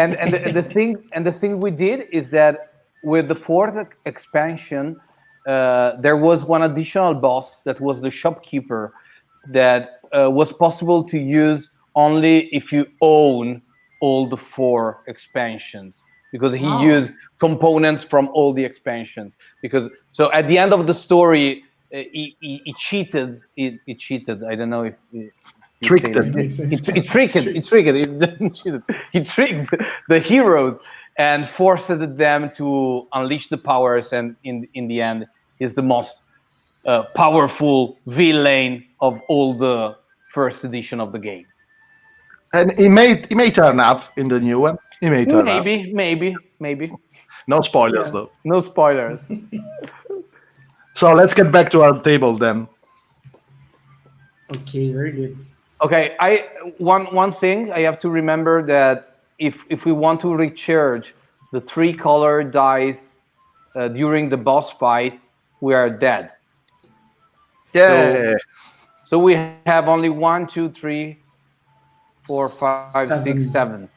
Speaker 3: and the thing we did is that with the 4th expansion, there was one additional boss that was the shopkeeper that was possible to use only if you own all the 4 expansions, because he used components from all the expansions. So at the end of the story, he cheated. He cheated. I don't know if
Speaker 1: Tricked them.
Speaker 3: He tricked the heroes and forced them to unleash the powers, and in the end, is the most powerful villain of all the first edition of the game.
Speaker 1: And he may turn up in the new one. He may turn up.
Speaker 3: Maybe.
Speaker 1: No spoilers, though.
Speaker 3: No spoilers.
Speaker 1: So let's get back to our table then.
Speaker 5: Okay, very good.
Speaker 3: Okay, one thing I have to remember, that if we want to recharge the 3 color dice during the boss fight, we are dead.
Speaker 1: Yeah.
Speaker 3: So we have only 1, 2, 3, 4, 5, 6, 7.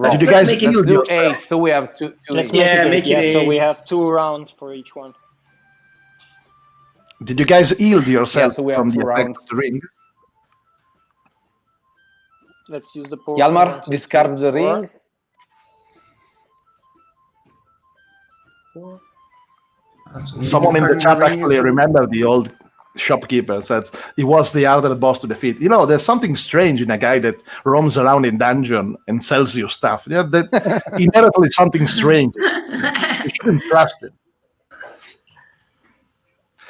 Speaker 1: Did you guys
Speaker 5: make it
Speaker 3: Let's do
Speaker 5: yourself.
Speaker 3: 8? So we have two.
Speaker 2: Let's
Speaker 3: eight.
Speaker 2: make it 8. So we
Speaker 5: 8.
Speaker 2: have 2 rounds for each one.
Speaker 1: Did you guys yield yourself
Speaker 3: so we have
Speaker 1: from the
Speaker 3: 2
Speaker 1: effect
Speaker 3: rounds.
Speaker 1: of the ring?
Speaker 2: Let's use the pool.
Speaker 3: Hjalmar, discard the ring.
Speaker 1: Someone in the chat actually remembered the old shopkeeper, says he was the harder boss to defeat. You know, there's something strange in a guy that roams around in dungeon and sells you stuff. You know, that inherently something strange. You shouldn't trust it.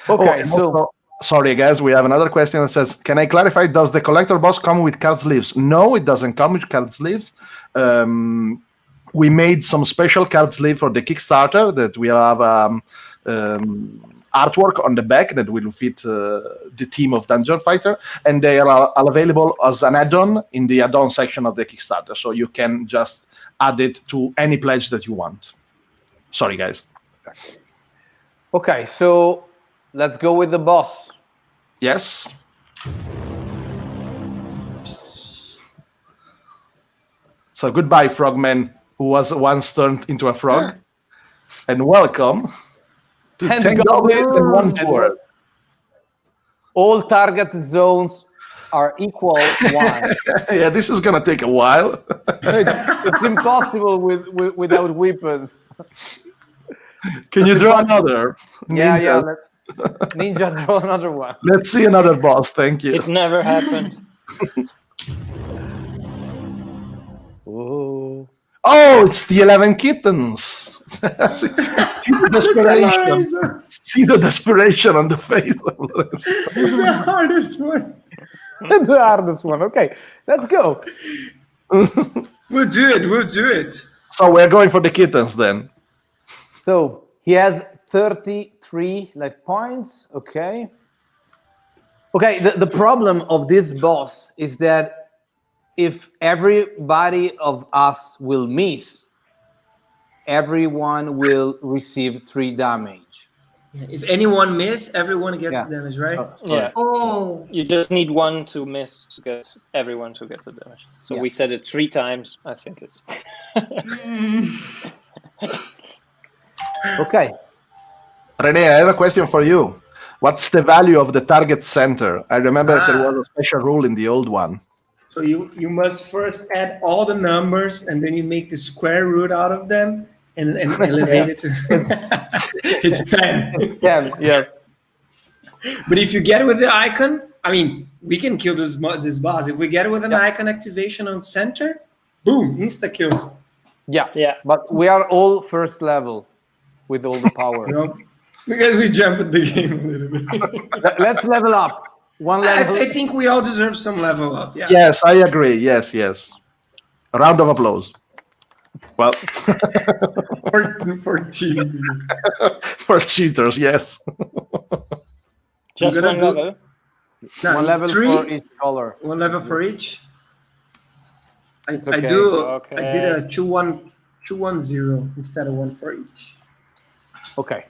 Speaker 3: Okay,
Speaker 1: and
Speaker 3: so
Speaker 1: also, sorry guys, we have another question that says, can I clarify, does the collector boss come with card sleeves? No, it doesn't come with card sleeves. We made some special card sleeve for the Kickstarter that will have artwork on the back that will fit the theme of Dungeon Fighter, and they are available as an add-on in the add-on section of the Kickstarter, so you can just add it to any pledge that you want. Sorry guys.
Speaker 3: okay, so let's go with the boss.
Speaker 1: Yes. So goodbye, frogman, who was once turned into a frog, and welcome to 10 goblins and 1 dwarf.
Speaker 3: All target zones are equal 1.
Speaker 1: Yeah, this is gonna take a while.
Speaker 3: It's impossible without weapons.
Speaker 1: Can you draw another?
Speaker 3: Yeah,
Speaker 1: Ninjas?
Speaker 3: let's Ninja draw another one.
Speaker 1: Let's see another boss. Thank you.
Speaker 2: It never happened.
Speaker 3: Oh.
Speaker 1: Oh, it's the 11 kittens. See the desperation. See the desperation on the face of Lorenzo.
Speaker 5: It's the hardest one.
Speaker 3: The hardest one. Okay, let's go.
Speaker 5: We'll do it.
Speaker 1: So we're going for the kittens then.
Speaker 3: So he has 33 life points. Okay. Okay, the problem of this boss is that if everybody of us will miss, everyone will receive 3 damage.
Speaker 5: Yeah, if anyone miss, everyone gets the damage, right?
Speaker 2: Yeah.
Speaker 4: Oh,
Speaker 2: You just need 1 to miss to get everyone to get the damage. So
Speaker 3: Yeah.
Speaker 2: we said it 3 times. I think it's.
Speaker 3: Okay.
Speaker 1: Rene, I have a question for you. What's the value of the target center? I remember that there was a special rule in the old one.
Speaker 5: So you must first add all the numbers, and then you make the square root out of them, and elevate it to it's 10.
Speaker 3: 10, yes.
Speaker 5: But if you get it with the icon, I mean, we can kill this boss. If we get it with an icon activation on center, boom, insta kill.
Speaker 3: Yeah.
Speaker 2: Yeah.
Speaker 3: But we are all first level with all the power.
Speaker 5: You know, because we jumped the game a little bit.
Speaker 3: Let's level up. One level.
Speaker 5: I think we all deserve some level up. Yeah.
Speaker 1: Yes, I agree. Yes. A round of applause. Well,
Speaker 5: for cheating.
Speaker 1: for cheaters, yes.
Speaker 2: Just
Speaker 5: gonna
Speaker 2: one
Speaker 5: do-
Speaker 2: level.
Speaker 5: No,
Speaker 3: One level
Speaker 5: 3,
Speaker 3: for each color.
Speaker 5: one level for each. I
Speaker 3: okay.
Speaker 5: did a 2-1-0 instead of 1 for each.
Speaker 3: Okay.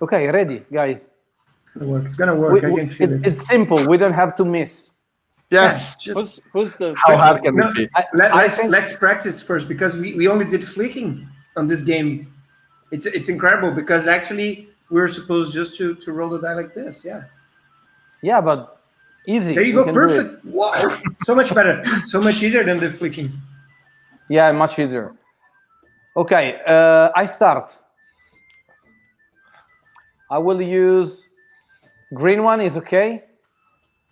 Speaker 3: Okay, ready, guys.
Speaker 5: It's gonna work. I can feel it.
Speaker 3: It's simple. We don't have to miss.
Speaker 1: Yes.
Speaker 5: Just
Speaker 2: Who's the?
Speaker 1: How hard can
Speaker 5: No.
Speaker 1: it be?
Speaker 3: I think
Speaker 5: let's practice first, because we only did flicking on this game. It's incredible because actually we're supposed just to roll the die like this. Yeah.
Speaker 3: Yeah, but easy.
Speaker 5: There you
Speaker 3: We
Speaker 5: go.
Speaker 3: can do it.
Speaker 5: Perfect. Wow. So much better. So much easier than the flicking.
Speaker 3: Yeah, much easier. Okay, I start. I will use green one. Is okay.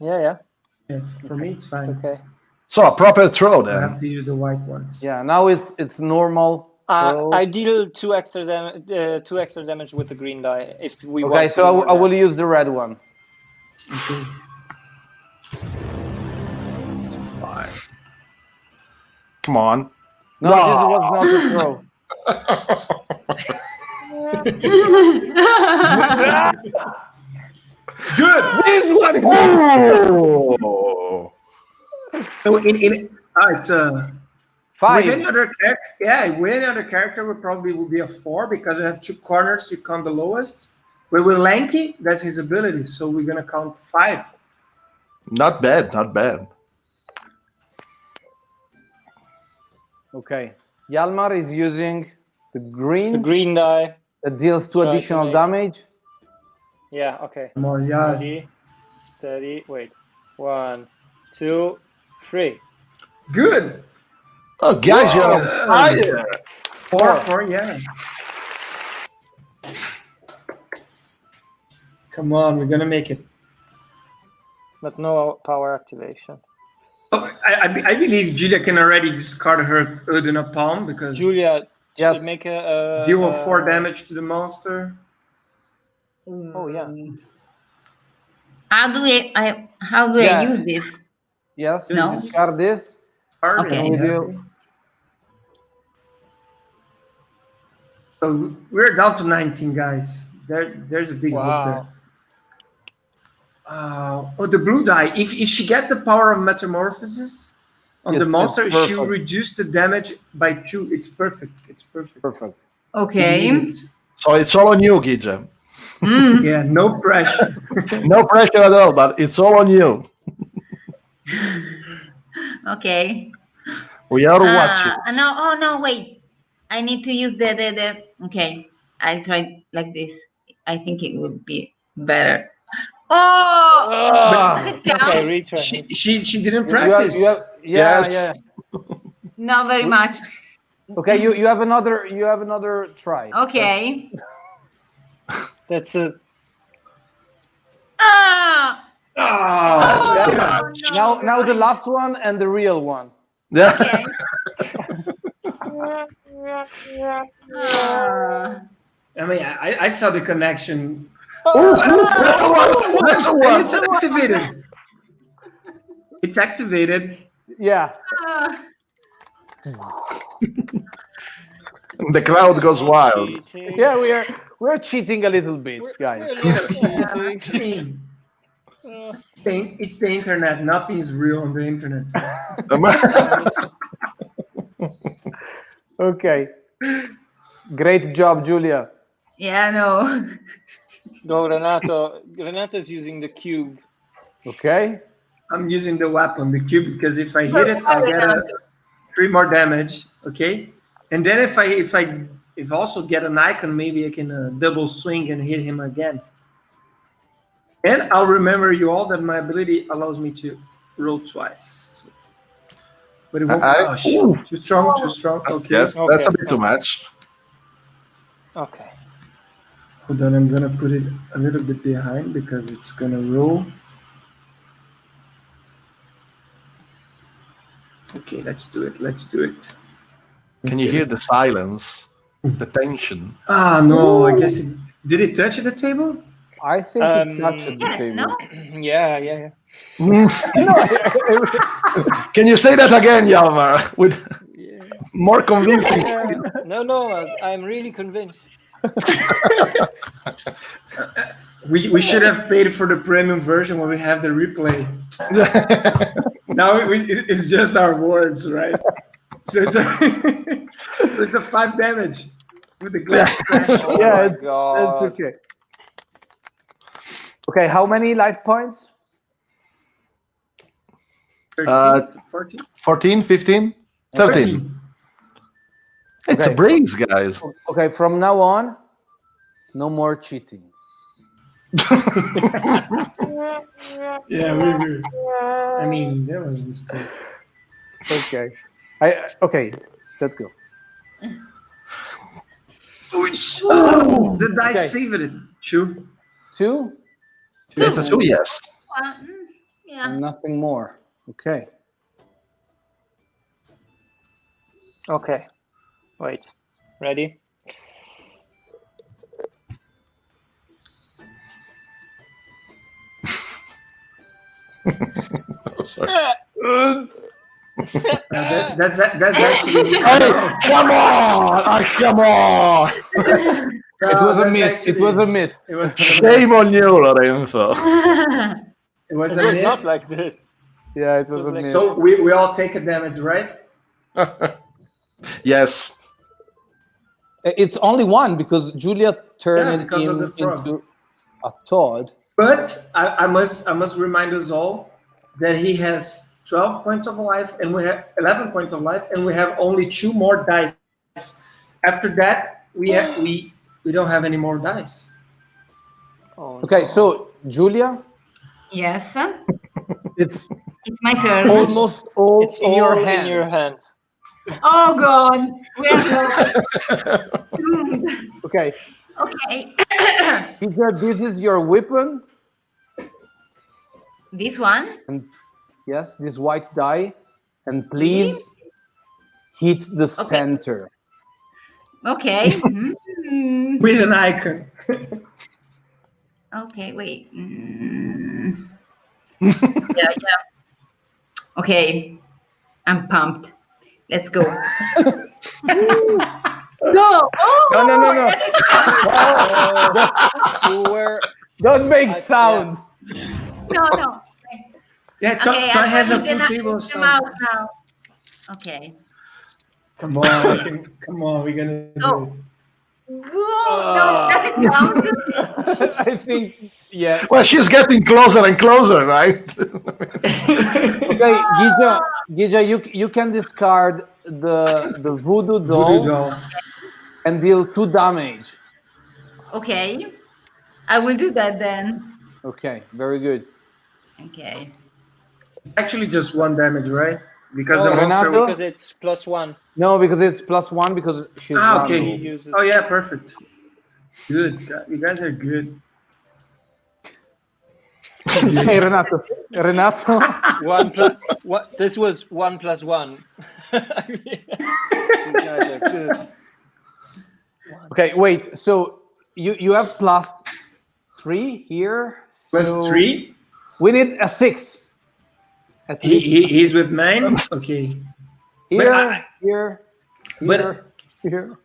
Speaker 2: Yeah.
Speaker 5: Yeah, for me, it's fine.
Speaker 2: It's okay.
Speaker 1: So a proper throw
Speaker 5: I
Speaker 1: then.
Speaker 5: have to use the white ones.
Speaker 3: Yeah. Now it's normal. So,
Speaker 2: I deal 2 extra damage with the green die if we want.
Speaker 3: okay, so I will use the red one.
Speaker 5: Okay. It's a 5.
Speaker 1: Come on.
Speaker 3: No, this was not a throw.
Speaker 5: Good.
Speaker 3: This one is
Speaker 1: Oh.
Speaker 5: So it's
Speaker 3: 5.
Speaker 5: with any other character, with any other character, would probably be a 4 because we have 2 corners to count the lowest. But with Lanky, that's his ability, so we're gonna count 5.
Speaker 1: Not bad, not bad.
Speaker 3: Okay. Hjalmar is using the green
Speaker 2: green die.
Speaker 3: that deals 2
Speaker 2: Try to
Speaker 3: additional
Speaker 2: make-
Speaker 3: damage.
Speaker 2: Yeah. Okay.
Speaker 5: More, yeah.
Speaker 2: Steady. Wait. 1, 2, 3.
Speaker 5: Good.
Speaker 1: Oh, guys, you're on fire.
Speaker 5: 4, yeah. Come on, we're gonna make it.
Speaker 2: But no power activation.
Speaker 5: Oh, I believe Julia can already discard her Udina Palm because
Speaker 2: Julia,
Speaker 3: Yes.
Speaker 2: should make a
Speaker 5: deal of 4 damage to the monster.
Speaker 2: Oh yeah.
Speaker 4: How do
Speaker 3: Yeah.
Speaker 4: I use this?
Speaker 3: Yes.
Speaker 4: No.
Speaker 3: Discard this.
Speaker 5: Hard,
Speaker 4: Okay.
Speaker 3: We
Speaker 5: yeah.
Speaker 3: do.
Speaker 5: So we're down to 19 guys. There's a big hope there.
Speaker 2: Wow.
Speaker 5: Oh, the blue die. If she get the power of metamorphosis on the
Speaker 3: It's
Speaker 5: monster, she
Speaker 3: perfect.
Speaker 5: reduce the damage by 2. It's perfect. It's perfect.
Speaker 3: Perfect.
Speaker 5: We
Speaker 4: Okay.
Speaker 5: need it.
Speaker 1: So it's all on you, Gija.
Speaker 4: Mm.
Speaker 5: Yeah, no pressure.
Speaker 1: No pressure at all, but it's all on you.
Speaker 4: Okay.
Speaker 1: We are watching.
Speaker 4: No. Oh no. Wait. I need to use the. Okay. I tried like this. I think it would be better. Oh.
Speaker 2: Okay,
Speaker 4: Jump.
Speaker 2: retry.
Speaker 5: She didn't
Speaker 3: You have-
Speaker 5: practice.
Speaker 3: you have- yeah,
Speaker 1: Yes.
Speaker 3: yeah.
Speaker 4: Not very much.
Speaker 3: Okay, you have another try.
Speaker 4: Okay.
Speaker 2: That's a
Speaker 4: Ah.
Speaker 5: Oh,
Speaker 3: Now the last one and the real one.
Speaker 1: Yeah.
Speaker 4: Okay. Ah.
Speaker 5: I mean, I saw the connection.
Speaker 1: Ooh, that's a one. That's a
Speaker 5: And
Speaker 1: one.
Speaker 5: it's activated. It's activated.
Speaker 3: Yeah.
Speaker 4: Ah.
Speaker 1: The crowd goes wild.
Speaker 2: cheating.
Speaker 3: Yeah, we're cheating a little bit, guys.
Speaker 2: We're a little cheating.
Speaker 5: It's the internet. Nothing is real on the internet.
Speaker 3: Okay. Great job, Julia.
Speaker 4: Yeah. No.
Speaker 2: No, Renato's using the cube.
Speaker 3: Okay.
Speaker 5: I'm using the weapon, the cube, because if I hit it, I get 3 more damage. Okay, and then if I also get an icon, maybe I can double swing and hit him again. And I'll remember you all that my ability allows me to roll twice. But it won't. Oh, shit. Too strong. Okay.
Speaker 1: Yes, that's a bit too much.
Speaker 2: Okay.
Speaker 5: Hold on, I'm gonna put it a little bit behind because it's gonna roll. Okay, let's do it.
Speaker 1: Can you hear the silence, the tension?
Speaker 5: Ah, no, I guess it did. It touch the table?
Speaker 3: I think it touched the
Speaker 4: Yes.
Speaker 3: table.
Speaker 4: No.
Speaker 2: Yeah.
Speaker 1: Can you say that again, Hjalmar? With more convincing.
Speaker 2: No, I'm really convinced.
Speaker 5: We should have paid for the premium version when we have the replay. Now it's just our words, right? So it's a 5 damage with the glass crash.
Speaker 3: Yeah,
Speaker 2: my God.
Speaker 3: it's okay. Okay, how many life points?
Speaker 5: 13, 14?
Speaker 1: 14, 15, 13. It's
Speaker 3: Okay.
Speaker 1: a breeze, guys.
Speaker 3: Okay, from now on, no more cheating.
Speaker 5: Yeah, I mean, that was a mistake.
Speaker 3: Okay. Okay, let's go.
Speaker 5: Oh, the dice
Speaker 3: Okay.
Speaker 5: saved it. Two.
Speaker 3: 2?
Speaker 1: It's a 2, yes.
Speaker 4: Yeah.
Speaker 3: Nothing more. Okay.
Speaker 2: Okay. Wait. Ready?
Speaker 1: Oh, sorry.
Speaker 5: That's actually.
Speaker 1: Hey, come on! Come on!
Speaker 3: It was a miss. It was a miss.
Speaker 5: It was
Speaker 1: Shame on you, Lorenzo.
Speaker 5: It was
Speaker 2: It
Speaker 5: a
Speaker 2: was
Speaker 5: miss.
Speaker 2: not like this.
Speaker 3: Yeah, it was
Speaker 2: It
Speaker 3: a
Speaker 2: was
Speaker 3: miss.
Speaker 5: So we all take a damage, right?
Speaker 1: Yes.
Speaker 3: It's only one because Julia turned
Speaker 5: because of
Speaker 3: him
Speaker 5: the frog.
Speaker 3: into a toad.
Speaker 5: But I must remind us all that he has 12 points of life and we have 11 points of life and we have only 2 more dice. After that, we don't have any more dice.
Speaker 2: Oh,
Speaker 3: Okay,
Speaker 2: no.
Speaker 3: so Julia,
Speaker 4: Yes.
Speaker 3: it's
Speaker 4: It's my turn.
Speaker 3: almost all
Speaker 2: It's
Speaker 3: in
Speaker 2: all
Speaker 3: your
Speaker 2: in
Speaker 3: hands.
Speaker 2: your hands.
Speaker 4: Oh God, we're lost.
Speaker 3: Okay,
Speaker 4: Okay.
Speaker 3: Julia, this is your weapon.
Speaker 4: This one.
Speaker 3: And yes, this white die. And please hit the center.
Speaker 4: Okay. Mm.
Speaker 5: With an icon.
Speaker 4: Okay, wait. Yeah. Okay, I'm pumped. Let's go. Go! Oh,
Speaker 3: No.
Speaker 2: You were.
Speaker 3: Don't make sounds.
Speaker 4: No.
Speaker 5: Yeah,
Speaker 4: Okay,
Speaker 5: Toy has a
Speaker 4: I'm
Speaker 5: full
Speaker 4: gonna
Speaker 5: table.
Speaker 4: take them out now. Okay.
Speaker 5: Come on, we're gonna do
Speaker 4: Oh.
Speaker 5: it.
Speaker 4: Whoa, no, does it count?
Speaker 3: I think, yeah.
Speaker 1: Well, she's getting closer and closer, right?
Speaker 3: Okay, Gija, you can discard the voodoo doll,
Speaker 5: Voodoo doll.
Speaker 3: and deal 2 damage.
Speaker 4: Okay, I will do that then.
Speaker 3: Okay, very good.
Speaker 4: Okay.
Speaker 5: Actually, just 1 damage, right? Because
Speaker 2: No,
Speaker 5: the monster.
Speaker 3: Renato?
Speaker 2: because it's +1.
Speaker 3: No, because it's +1 because she's
Speaker 5: Okay.
Speaker 2: He
Speaker 3: vulnerable.
Speaker 2: uses.
Speaker 5: Oh yeah, perfect. Good. You guys are good.
Speaker 3: Hey, Renato.
Speaker 2: 1 plus. What? This was 1 + 1. I mean, you guys are good.
Speaker 3: Okay, wait. So you have +3 here.
Speaker 5: Plus
Speaker 3: so
Speaker 5: 3.
Speaker 3: We need a 6. At least.
Speaker 5: He's with 9. Okay.
Speaker 3: Here,
Speaker 5: but-
Speaker 3: here.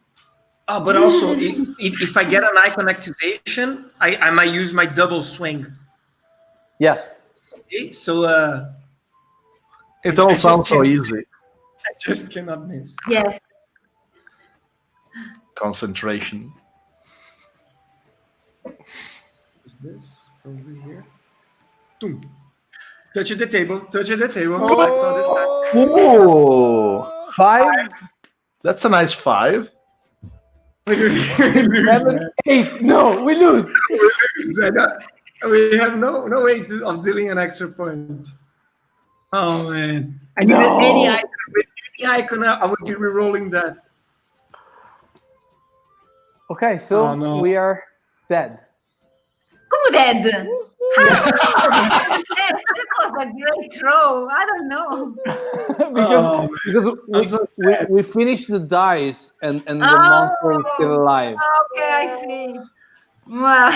Speaker 5: Oh, but also if I get an icon activation, I might use my double swing.
Speaker 3: Yes.
Speaker 5: Okay, so
Speaker 1: It all
Speaker 5: I just
Speaker 1: sounds so
Speaker 5: can't-
Speaker 1: easy.
Speaker 5: I just cannot miss.
Speaker 4: Yes.
Speaker 1: Concentration.
Speaker 5: Is this probably here? Boom. Touch the table. I saw this time.
Speaker 1: Oh,
Speaker 3: 5,
Speaker 1: that's a nice 5.
Speaker 3: 7, 8. No, we lose.
Speaker 5: We have no way of dealing an extra point. Oh man! I needed any icon. With any icon, I would be re-rolling that.
Speaker 3: Okay, so
Speaker 5: Oh, no.
Speaker 3: we are dead.
Speaker 4: Come dead. That was a great throw. I don't know.
Speaker 3: because
Speaker 5: so sad.
Speaker 3: we finished the dice and the
Speaker 4: Oh.
Speaker 3: monster is still alive.
Speaker 4: Okay, I see. Well,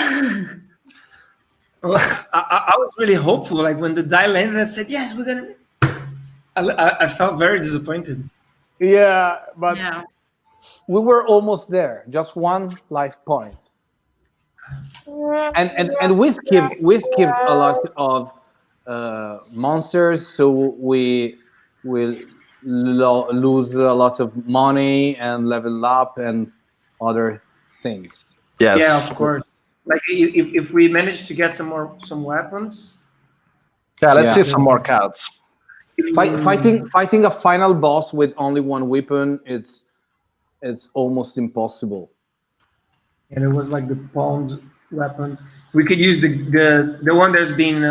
Speaker 5: Well, I was really hopeful. Like when the die landed, I said, "Yes, we're gonna." I felt very disappointed.
Speaker 3: Yeah, but
Speaker 4: yeah.
Speaker 3: we were almost there. Just 1 life point. And we skipped a lot of monsters, so we will lose a lot of money and level up and other things.
Speaker 1: Yes.
Speaker 5: Yeah, of course. Like if we manage to get some weapons.
Speaker 1: Yeah, let's
Speaker 3: Yeah.
Speaker 1: see some more cards.
Speaker 3: Fighting a final boss with only 1 weapon, it's it's almost impossible.
Speaker 5: And it was like the pawned weapon. We could use the one that's been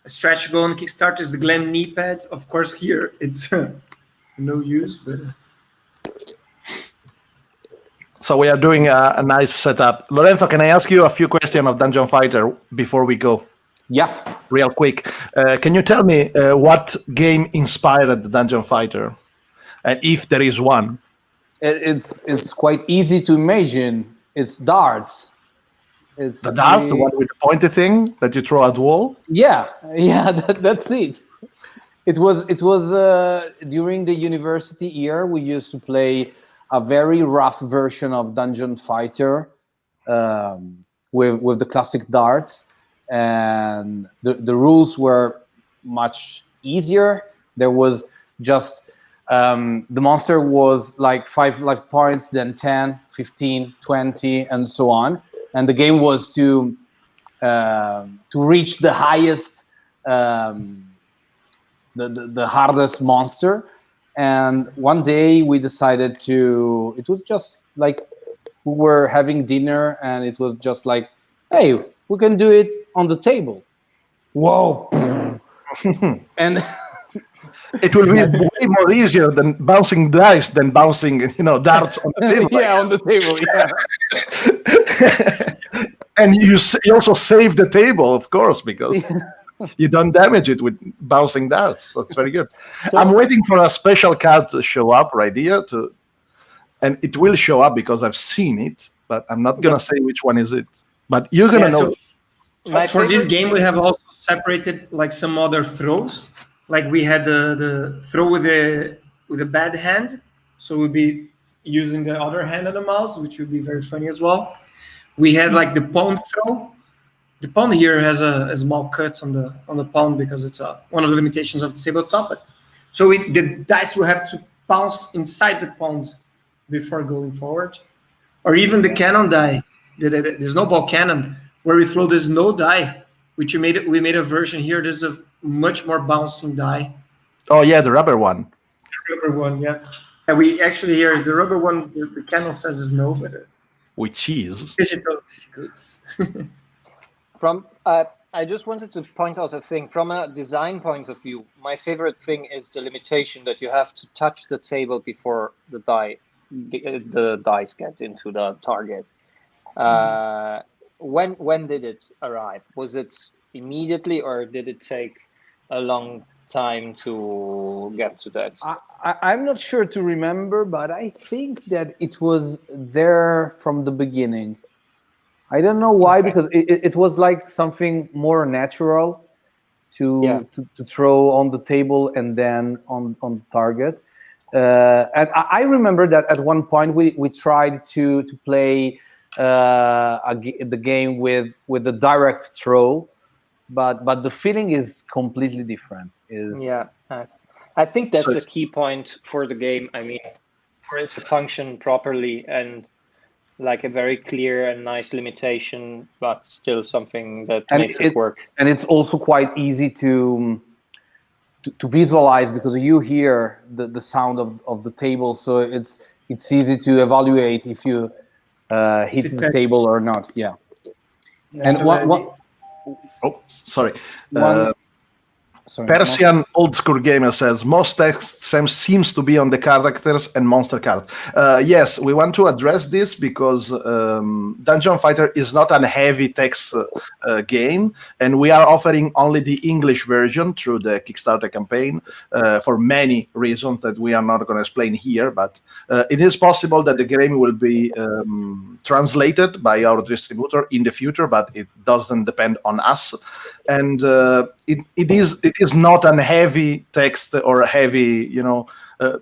Speaker 5: stretch goal on Kickstarter is the Glam knee pads. Of course, here it's no use, but.
Speaker 1: So we are doing a nice setup. Lorenzo, can I ask you a few questions of Dungeon Fighter before we go?
Speaker 3: Yeah.
Speaker 1: Real quick. Can you tell me what game inspired the Dungeon Fighter? And if there is one?
Speaker 3: It's quite easy to imagine. It's darts. It's
Speaker 1: The darts, the one with the pointy thing that you throw at the wall?
Speaker 3: Yeah, that's it. It was during the university year, we used to play a very rough version of Dungeon Fighter with the classic darts, and the rules were much easier. There was just the monster was like 5 life points, then 10, 15, 20, and so on. And the game was to reach the highest, the hardest monster. And one day we decided to. It was just like we were having dinner, and it was just like, hey, we can do it on the table. Whoa! And
Speaker 1: it will be way more easier than bouncing dice than bouncing, darts on the table.
Speaker 3: Yeah, on the table. Yeah.
Speaker 1: And you also save the table, of course, because you don't damage it with bouncing darts. So it's very good. So, I'm waiting for a special card to show up right here, and it will show up because I've seen it, but I'm not gonna say which one is it. But you're gonna know.
Speaker 5: So for this game, we have also separated like some other throws. Like we had the throw with a bad hand, so we'll be using the other hand of the mouse, which would be very funny as well. We had like the pawn throw. The pawn here has a small cut on the pawn because it's one of the limitations of the tabletop. But so the dice will have to bounce inside the pawn before going forward, or even the cannon die, the snowball cannon, where we throw the snow die, which we made a version here. There's a much more bouncing die.
Speaker 1: Oh yeah, the rubber one.
Speaker 5: The rubber one, yeah. And we actually here is the rubber one. The cannon says is no, but
Speaker 1: which is
Speaker 5: digital goods.
Speaker 2: I just wanted to point out a thing from a design point of view. My favorite thing is the limitation that you have to touch the table before the dice get into the target. When did it arrive? Was it immediately, or did it take a long time to get to that?
Speaker 3: I'm not sure to remember, but I think that it was there from the beginning. I don't know why, because it was like something more natural to throw on the table and then on target. And I remember that at one point we tried to play the game with the direct throw, but the feeling is completely different.
Speaker 2: I think that's a key point for the game. I mean, for it to function properly and like a very clear and nice limitation, but still something that makes it work.
Speaker 3: And it's also quite easy to visualize, because you hear the sound of the table, so it's easy to evaluate if you hit the table or not. Yeah. And
Speaker 1: so sorry. Persian Old School Gamer says, most text seems to be on the characters and monster cards. Yes, we want to address this because Dungeon Fighter is not a heavy text game, and we are offering only the English version through the Kickstarter campaign for many reasons that we are not going to explain here, but it is possible that the game will be translated by our distributor in the future, but it doesn't depend on us. And it is not a heavy text or a heavy,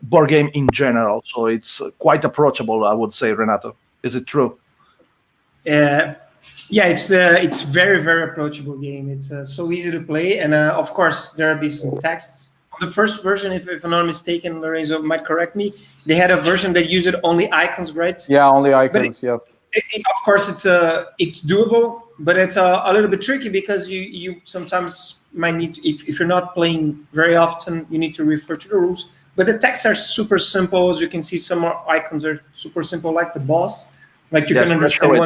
Speaker 1: board game in general. So it's quite approachable, I would say, Renato. Is it true?
Speaker 5: Yeah, it's very, very approachable game. It's so easy to play, and of course there will be some texts. The first version, if I'm not mistaken, Lorenzo might correct me, they had a version that used only icons, right?
Speaker 3: Yeah, only icons.
Speaker 5: Of course, it's doable. but it's a little bit tricky because you sometimes might need to, if you're not playing very often, you need to refer to the rules. But the texts are super simple. As you can see, some icons are super simple, like the boss. Like you can understand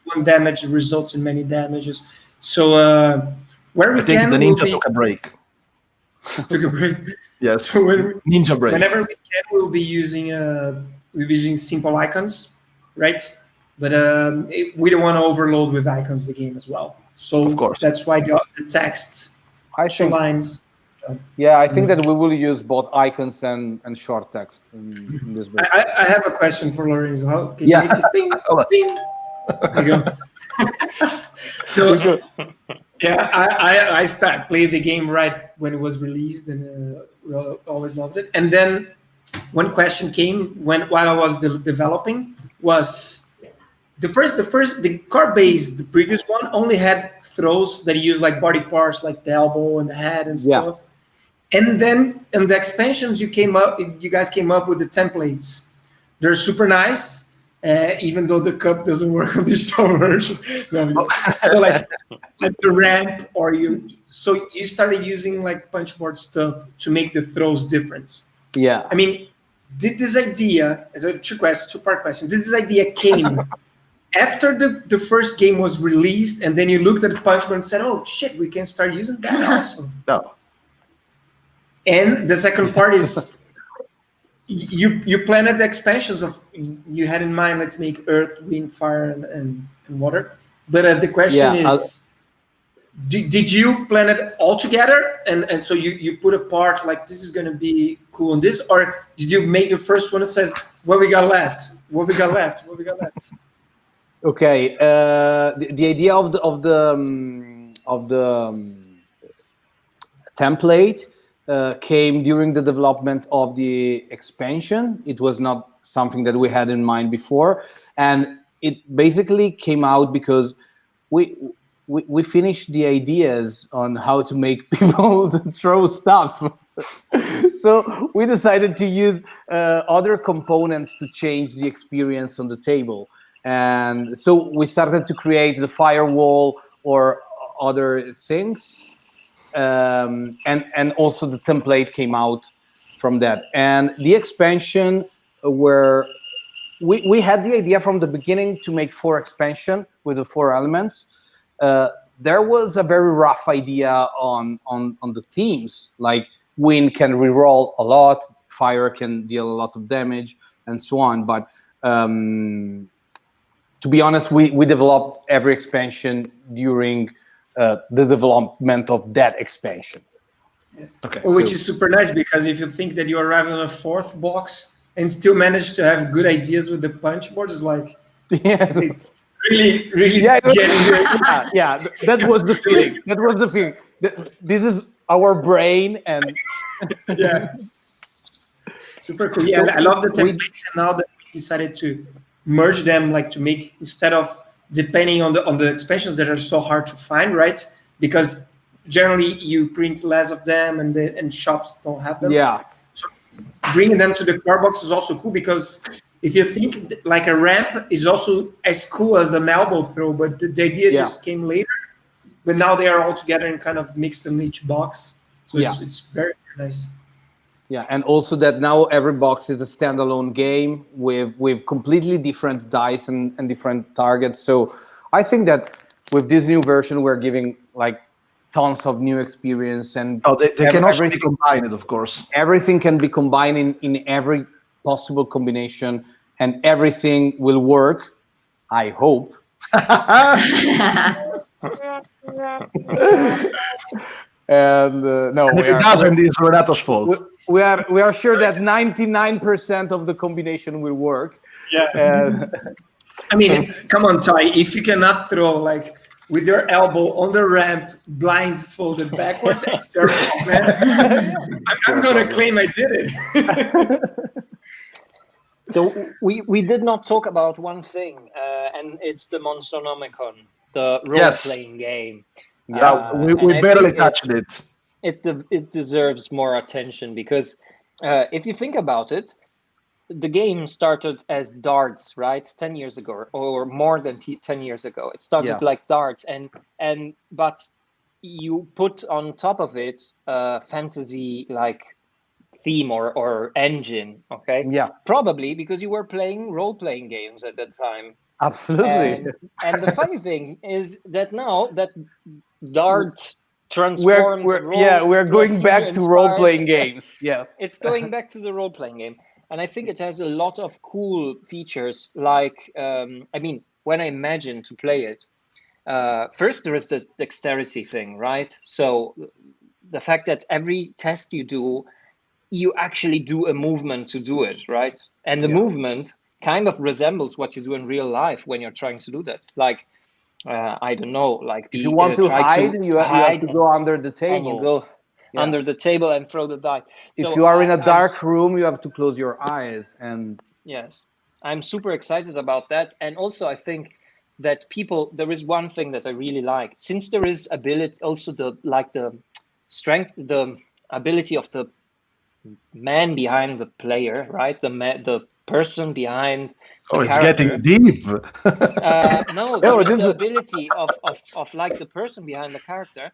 Speaker 5: one damage results in many damages. So where we can,
Speaker 1: the ninja took a break.
Speaker 5: Took a break.
Speaker 1: Yes.
Speaker 5: So
Speaker 1: ninja break.
Speaker 5: Whenever we can, we'll be using simple icons, right? But we don't want to overload with icons the game as well. So
Speaker 1: of course,
Speaker 5: that's why the text lines.
Speaker 3: Yeah, I think that we will use both icons and short text in this version.
Speaker 5: I have a question for Lorenzo. How can you make it ping, ping? There you go. So yeah, I started playing the game right when it was released, and always loved it. And then one question came while I was developing was the car base, the previous one only had throws that use like body parts, like the elbow and the head and stuff. Yeah. And then in the expansions, you guys came up with the templates. They're super nice, even though the cup doesn't work on this version. No, so like the ramp, or you started using like punchboard stuff to make the throws different.
Speaker 3: Yeah.
Speaker 5: I mean, did this idea, as a two-part question, did this idea came after the first game was released, and then you looked at the punchboard and said, "Oh shit, we can start using that also"?
Speaker 1: No.
Speaker 5: And the second part is you planned the expansions of you had in mind. Let's make earth, wind, fire, and water. But the question is, did you plan it all together? And so you put a part like this is going to be cool on this, or did you make the first one and said what we got left? What we got left? What we got left?
Speaker 3: Okay. The idea of the template came during the development of the expansion. It was not something that we had in mind before, and it basically came out because we finished the ideas on how to make people throw stuff. So we decided to use other components to change the experience on the table, and so we started to create the firewall or other things. And also the template came out from that, and the expansion where we had the idea from the beginning to make 4 expansion with the 4 elements. There was a very rough idea on the themes, like wind can reroll a lot, fire can deal a lot of damage, and so on. But to be honest, we developed every expansion during the development of that expansion.
Speaker 5: Okay. Which is super nice, because if you think that you arrive on a 4th box and still manage to have good ideas with the punch board, it's like it's really getting good.
Speaker 3: Yeah, that was the feeling. That was the feeling. This is our brain, and
Speaker 5: super cool. Yeah, so I love the templates, and now that we decided to merge them, like to make, instead of depending on the expansions that are so hard to find, right? Because generally you print less of them, and shops don't have them.
Speaker 3: Yeah.
Speaker 5: So bringing them to the car box is also cool, because if you think like a ramp is also as cool as an elbow throw, but the idea just came later. But now they are all together and kind of mixed in each box. So it's very, very nice.
Speaker 3: Yeah, and also that now every box is a standalone game with completely different dice and different targets. So I think that with this new version, we're giving like tons of new experience, and
Speaker 1: they can also be combined, of course.
Speaker 3: Everything can be combined in every possible combination, and everything will work, I hope. And
Speaker 1: if it doesn't, it's Renato's fault.
Speaker 3: We are sure that 99% of the combination will work.
Speaker 5: Yeah. I mean, come on, Ty. If you cannot throw like with your elbow on the ramp, blindfolded backwards, I'm gonna claim I did it.
Speaker 2: So we did not talk about one thing, and it's the Monstronomicon, the role-playing game.
Speaker 1: Yeah, we barely touched it.
Speaker 2: It deserves more attention, because if you think about it, the game started as darts, right? 10 years ago, or more than 10 years ago. It started like darts, but you put on top of it a fantasy like theme or engine, okay?
Speaker 3: Yeah.
Speaker 2: Probably because you were playing role-playing games at that time.
Speaker 3: Absolutely.
Speaker 2: And the funny thing is that now that dart transformed
Speaker 3: we're going back to role-playing games. Yes.
Speaker 2: It's going back to the role-playing game. And I think it has a lot of cool features. Like, I mean, when I imagine to play it, first there is the dexterity thing, right? So the fact that every test you do, you actually do a movement to do it, right? And the movement kind of resembles what you do in real life when you're trying to do that. Like, I don't know, like
Speaker 3: if you want to hide, you have to go under the table.
Speaker 2: And you go under the table and throw the die.
Speaker 3: If you are in a dark room, you have to close your eyes. And
Speaker 2: yes, I'm super excited about that. And also, I think that there is one thing that I really like. Since there is ability, also the strength, the ability of the man behind the player, right? The person behind the
Speaker 1: it's
Speaker 2: character.
Speaker 1: getting deep.
Speaker 2: No, the ability of like the person behind the character.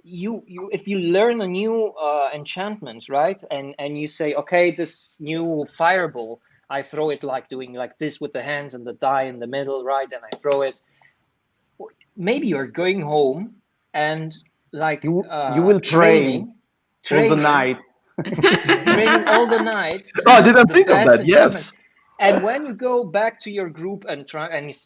Speaker 2: You if you learn a new enchantment, right, and you say, okay, this new fireball, I throw it like doing like this with the hands and the die in the middle, right, and I throw it. Maybe you're going home and like
Speaker 3: you will train all the night.
Speaker 2: Training all the night.
Speaker 1: Oh, I didn't think of that. Yes.
Speaker 2: And when you go back to your group and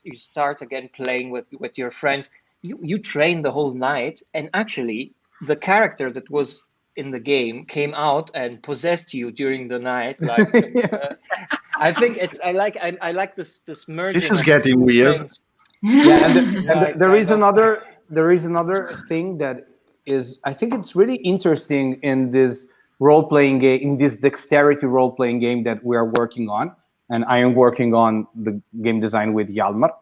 Speaker 2: you start again playing with your friends, you train the whole night, and actually the character that was in the game came out and possessed you during the night. Like, I think I like this merging.
Speaker 1: This is getting weird.
Speaker 2: Things.
Speaker 3: Yeah, and there is another thing that is, I think it's really interesting in this role-playing game, in this dexterity role-playing game that we are working on, and I am working on the game design with Hjalmar.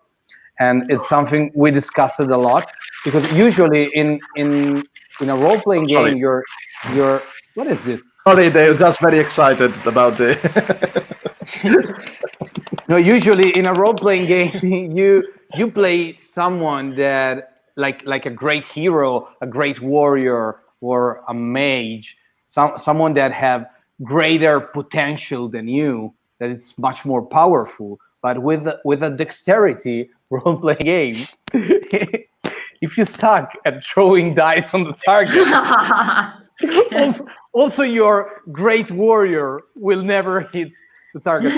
Speaker 3: And it's something we discussed it a lot, because usually in a role-playing game, you're what is this?
Speaker 1: Sorry, they're just very excited about the.
Speaker 3: No, usually in a role-playing game, you play someone that like a great hero, a great warrior, or a mage, someone that have greater potential than you, that it's much more powerful. But with a dexterity role-playing game, if you suck at throwing dice on the target, also your great warrior will never hit the target.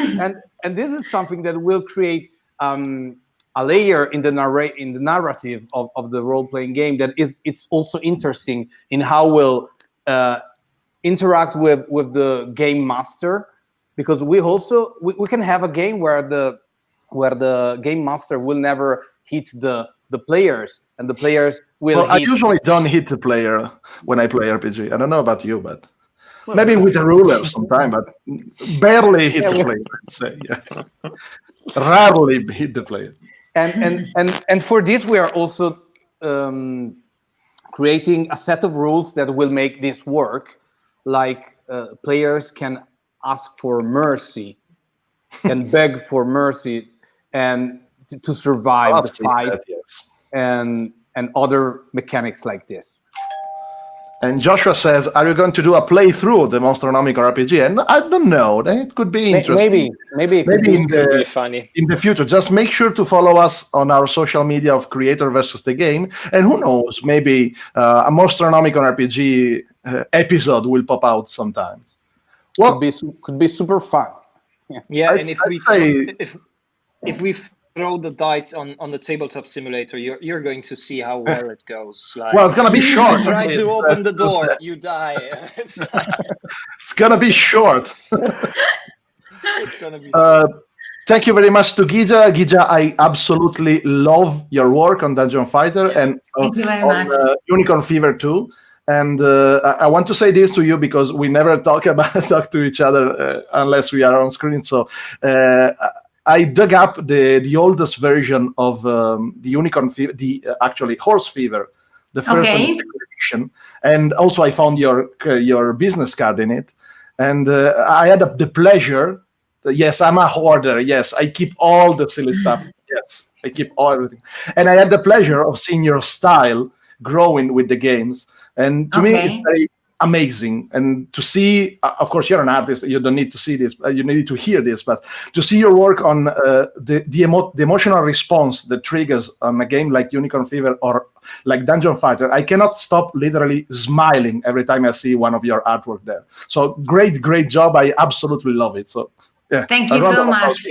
Speaker 3: And this is something that will create a layer in the narrative of the role-playing game that it's also interesting in how we'll interact with the game master. Because we can have a game where the game master will never hit the players, and the players will.
Speaker 1: Well, I usually don't hit the player when I play RPG. I don't know about you, but maybe with a ruler sometime, but barely hit the player. I'd say yes, rarely hit the player.
Speaker 3: And for this, we are also creating a set of rules that will make this work. Like players can ask for mercy, can beg for mercy, and to survive the fight, and other mechanics like this.
Speaker 1: And Joshua says, "Are you going to do a playthrough of the Monstronomic RPG?" And I don't know. It could be interesting.
Speaker 3: Maybe
Speaker 2: it could be funny
Speaker 1: in the future. Just make sure to follow us on our social media of Creator versus the Game, and who knows, maybe a Monstronomic RPG episode will pop out sometimes.
Speaker 3: Well, could be super fun.
Speaker 2: Yeah, and if we throw the dice on the tabletop simulator, you're going to see how well it goes. Like,
Speaker 1: well, it's gonna be short.
Speaker 2: Try to open the door, you die.
Speaker 1: It's gonna be short.
Speaker 2: It's gonna be.
Speaker 1: Thank you very much to Gija. Gija, I absolutely love your work on Dungeon Fighter and
Speaker 4: Thank you very much.
Speaker 1: Unicorn Fever too. And I want to say this to you because we never talk to each other unless we are on screen. So I dug up the oldest version of the Unicorn Fever, actually Horse Fever, the first and second edition, and also I found your business card in it. and I had the pleasure. Yes, I'm a hoarder. Yes, I keep all the silly stuff. Yes, I keep everything, and I had the pleasure of seeing your style growing with the games, and to me, it's very amazing. And to see, of course, you're an artist. You don't need to see this. You need to hear this, but to see your work on the emotional response that triggers on a game like Unicorn Fever or like Dungeon Fighter, I cannot stop literally smiling every time I see one of your artwork there. So great job. I absolutely love it. So. Yeah.
Speaker 4: Thank you so much.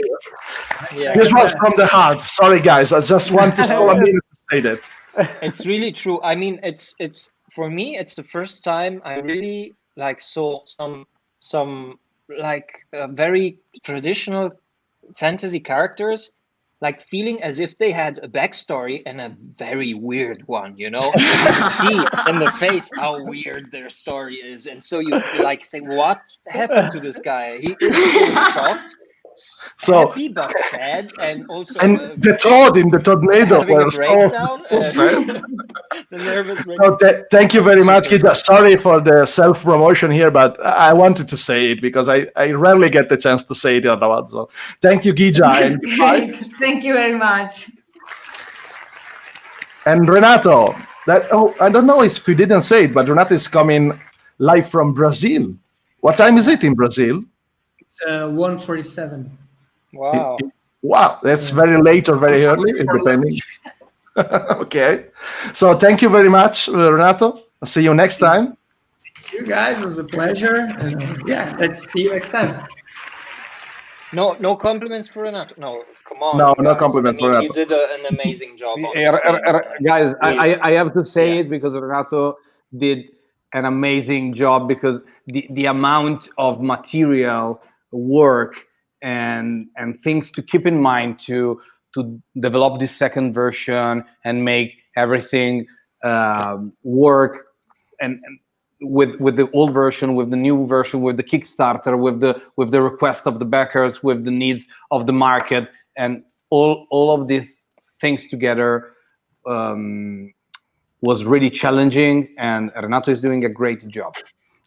Speaker 2: Yeah.
Speaker 1: This was from the heart. Sorry, guys. I just want to stop a minute to say that.
Speaker 2: It's really true. I mean, it's for me. It's the first time I really like saw some like very traditional fantasy characters like feeling as if they had a backstory and a very weird one. You know, you see in the face how weird their story is, and so you like say, "What happened to this guy? He is so shocked." So happy but sad, and also
Speaker 1: the Toad in the tornado
Speaker 2: having a breakdown. The nervous breakdown.
Speaker 1: So thank you very much, Gija. Sorry for the self-promotion here, but I wanted to say it because I rarely get the chance to say it otherwise. So thank you, Gija. And goodbye.
Speaker 4: Thank you very much.
Speaker 1: And Renato, I don't know if you didn't say it, but Renato is coming live from Brazil. What time is it in Brazil?
Speaker 5: It's 1:47.
Speaker 2: Wow.
Speaker 1: Wow, that's very late or very early, depending. Okay. So thank you very much, Renato. I'll see you next time.
Speaker 5: Thank you, guys. It was a pleasure. And yeah, let's see you next time.
Speaker 2: No compliments for Renato. No, come on.
Speaker 1: No compliments for Renato.
Speaker 2: You did an amazing job. On this game.
Speaker 3: Guys, I have to say it because Renato did an amazing job, because the amount of material, work, and things to keep in mind to develop this second version and make everything work, and with the old version, with the new version, with the Kickstarter, with the request of the backers, with the needs of the market, and all of these things together was really challenging, and Renato is doing a great job.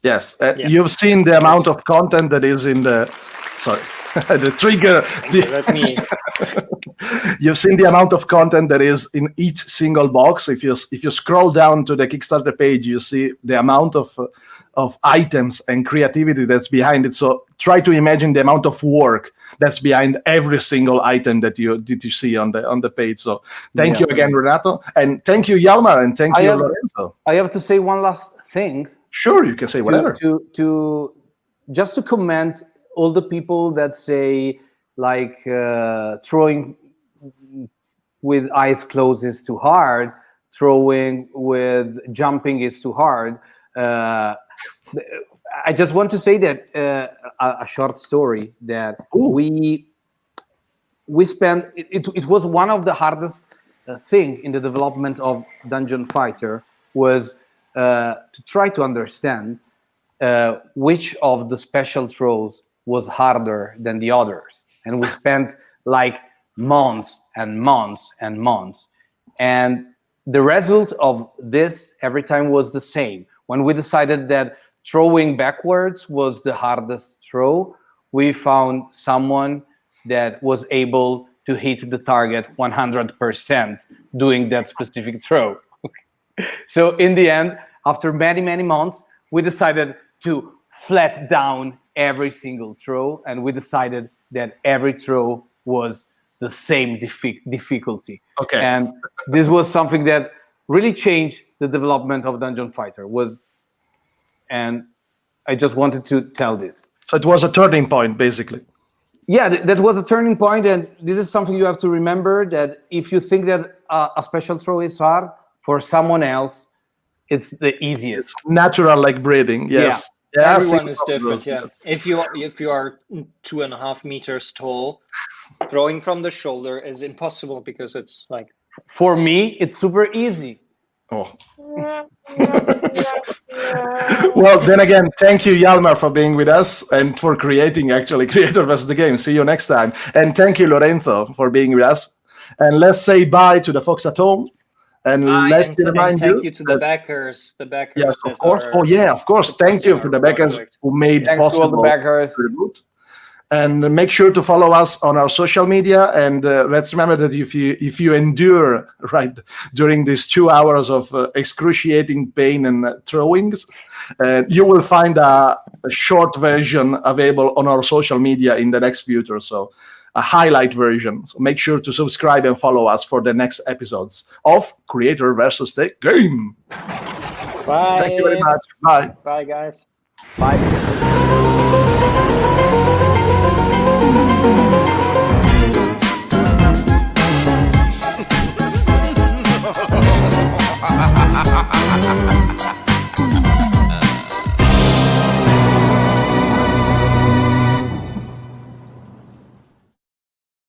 Speaker 1: Yes, you've seen the amount of content that is in the. Sorry, the trigger. You've seen the amount of content that is in each single box. If you scroll down to the Kickstarter page, you see the amount of items and creativity that's behind it. So try to imagine the amount of work that's behind every single item that you see on the page. So thank you again, Renato, and thank you, Hjalmar, and thank you, Lorenzo.
Speaker 3: I have to say one last thing.
Speaker 1: Sure, you can say whatever.
Speaker 3: To just to comment all the people that say like throwing with eyes closed is too hard, throwing with jumping is too hard. I just want to say that a short story that we spent. It was one of the hardest thing in the development of Dungeon Fighter, was to try to understand which of the special throws was harder than the others, and we spent like months and months and months, and the result of this every time was the same. When we decided that throwing backwards was the hardest throw, we found someone that was able to hit the target 100% doing that specific throw. So in the end, after many months, we decided to flat down every single throw, and we decided that every throw was the same difficulty.
Speaker 1: Okay.
Speaker 3: And this was something that really changed the development of Dungeon Fighter. And I just wanted to tell this.
Speaker 1: So it was a turning point, basically.
Speaker 3: Yeah, that was a turning point, and this is something you have to remember, that if you think that a special throw is hard, for someone else, it's the easiest.
Speaker 1: It's natural, like breathing. Yes.
Speaker 2: Yeah, everyone is different. Yeah, if you are 2.5 meters tall, throwing from the shoulder is impossible, because it's like.
Speaker 3: For me, it's super easy.
Speaker 1: Oh. Well, then again, thank you, Hjalmar, for being with us and for creating, actually, Creator vs. the Game. See you next time. And thank you, Lorenzo, for being with us. And let's say bye to the folks at home. And
Speaker 2: And
Speaker 1: let's remind
Speaker 2: thank you to the
Speaker 1: that-
Speaker 2: backers. The backers.
Speaker 1: Yes, of
Speaker 2: that
Speaker 1: course.
Speaker 2: are
Speaker 1: Oh, yeah, of course. Thank you
Speaker 2: supporting
Speaker 1: for the
Speaker 2: our
Speaker 1: backers
Speaker 2: project.
Speaker 1: who made
Speaker 3: Thanks to all
Speaker 1: possible
Speaker 3: the backers.
Speaker 1: Reboot. And make sure to follow us on our social media. And let's remember that if you endure right during these 2 hours of excruciating pain and throwings, you will find a short version available on our social media in the next future. So a highlight version. So make sure to subscribe and follow us for the next episodes of Creator versus the Game.
Speaker 2: Bye.
Speaker 1: Thank you very much. Bye.
Speaker 2: Bye, guys.
Speaker 3: Bye.